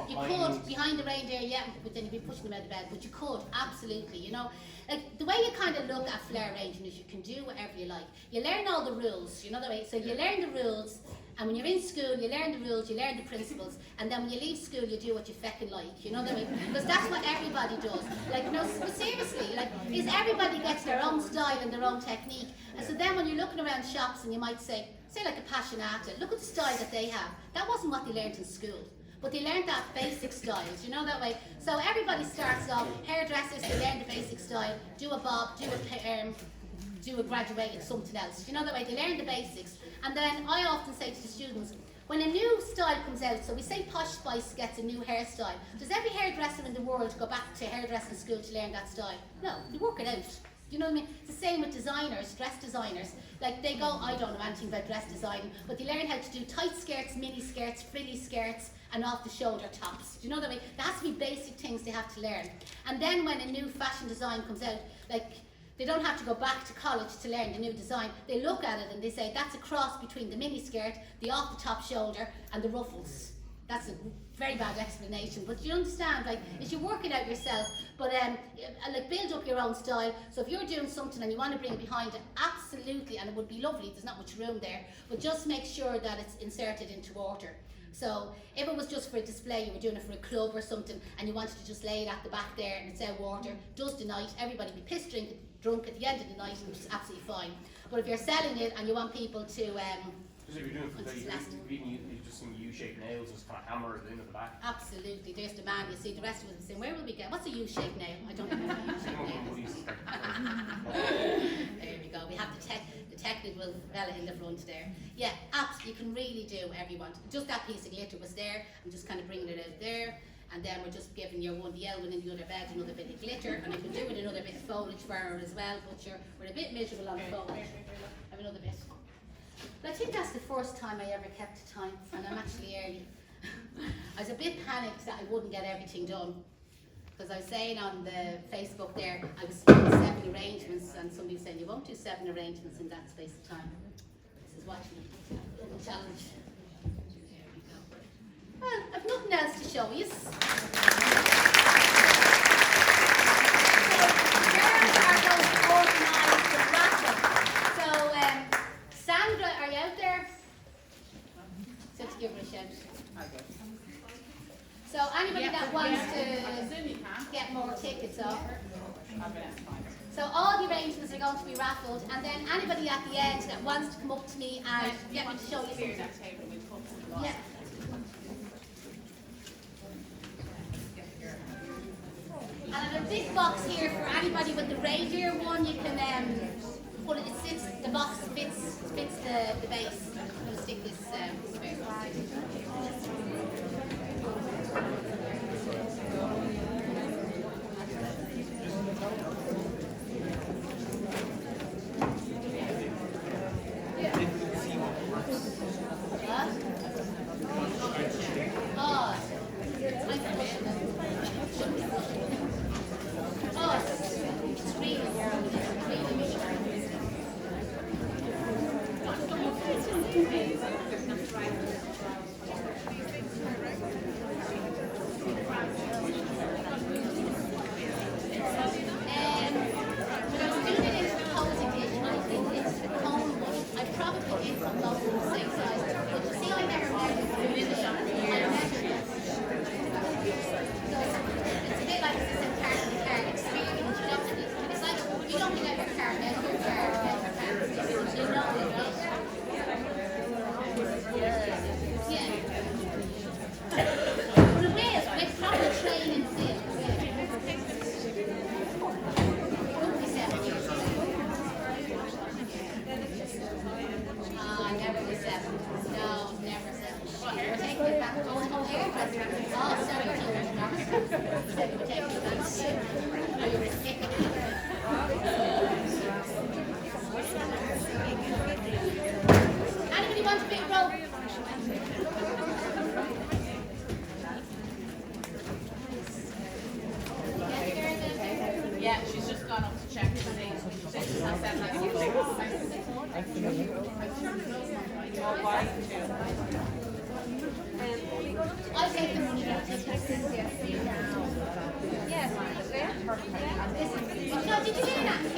You could, behind the reindeer, yeah, but then you'd be pushing them out of bed. But you could, absolutely, you know. Like, the way you kind of look at flower arranging is you can do whatever you like. You learn all the rules, you know the way. So you learn the rules, and when you're in school, you learn the rules, you learn the principles, and then when you leave school, you do what you feckin' like, you know the way. Because that's what everybody does. Like, no, but seriously, like, is everybody gets their own style and their own technique. And so then when you're looking around shops and you might say like a passionata, look at the style that they have. That wasn't what they learned in school. But they learned that basic styles, you know that way. So everybody starts off, hairdressers, they learn the basic style, do a bob, do a perm, do a graduated something else. You know that way, they learn the basics. And then I often say to the students, when a new style comes out, so we say Posh Spice gets a new hairstyle, does every hairdresser in the world go back to hairdressing school to learn that style? No, they work it out. Do you know what I mean? It's the same with designers, dress designers. Like they go, I don't know anything about dress design, but they learn how to do tight skirts, mini skirts, frilly skirts, and off the shoulder tops. Do you know what I mean? There has to be basic things they have to learn. And then when a new fashion design comes out, like they don't have to go back to college to learn the new design. They look at it and they say, that's a cross between the mini skirt, the off the top shoulder, and the ruffles. That's a very bad explanation, but you understand, like, is you work it out yourself, but like build up your own style. So if you're doing something and you want to bring it behind it, absolutely, and it would be lovely, there's not much room there, but just make sure that it's inserted into order. So if it was just for a display, you were doing it for a club or something, and you wanted to just lay it at the back there and it's out water, does the night, everybody be pissed drunk at the end of the night, which is absolutely fine. But if you're selling it and you want people to because if you're doing it for you just some U-shaped nails, just kind of hammer it in at the back. absolutely, there's the man. You see, the rest of us are saying, where will we get? What's a U-shaped nail? I don't know what a U-shaped nail is. There we go. We have the technical fella in the front there. Yeah, absolutely. You can really do whatever you want. Just that piece of glitter was there. I'm just kind of bringing it out there. And then we're just giving your one, the Elwyn in the other bed, another bit of glitter. And I can do with another bit of foliage for her as well, but we're a bit miserable on the foliage. Have another bit. But I think that's the first time I ever kept time, and I'm actually early. I was a bit panicked that I wouldn't get everything done, because I was saying on the Facebook there, I was doing 7 arrangements, and somebody was saying, you won't do 7 arrangements in that space of time. This is watching a challenge. There we go. Well, I've nothing else to show you. So, girls are going to organise the raffle. So, Sandra, are you out there? So to give her a shout. So anybody that wants to get more tickets off. So all the arrangements are going to be raffled, and then anybody at the end that wants to come up to me and get me to show you something. Yeah. And I have a big box here for anybody with the reindeer one. You can put it. It sits. The box fits the base. I'm going to stick this spare. Anybody want a big rope? Yeah, she's just gone up to check the things. She said she's not said that. I'll take the money. No, did you hear that?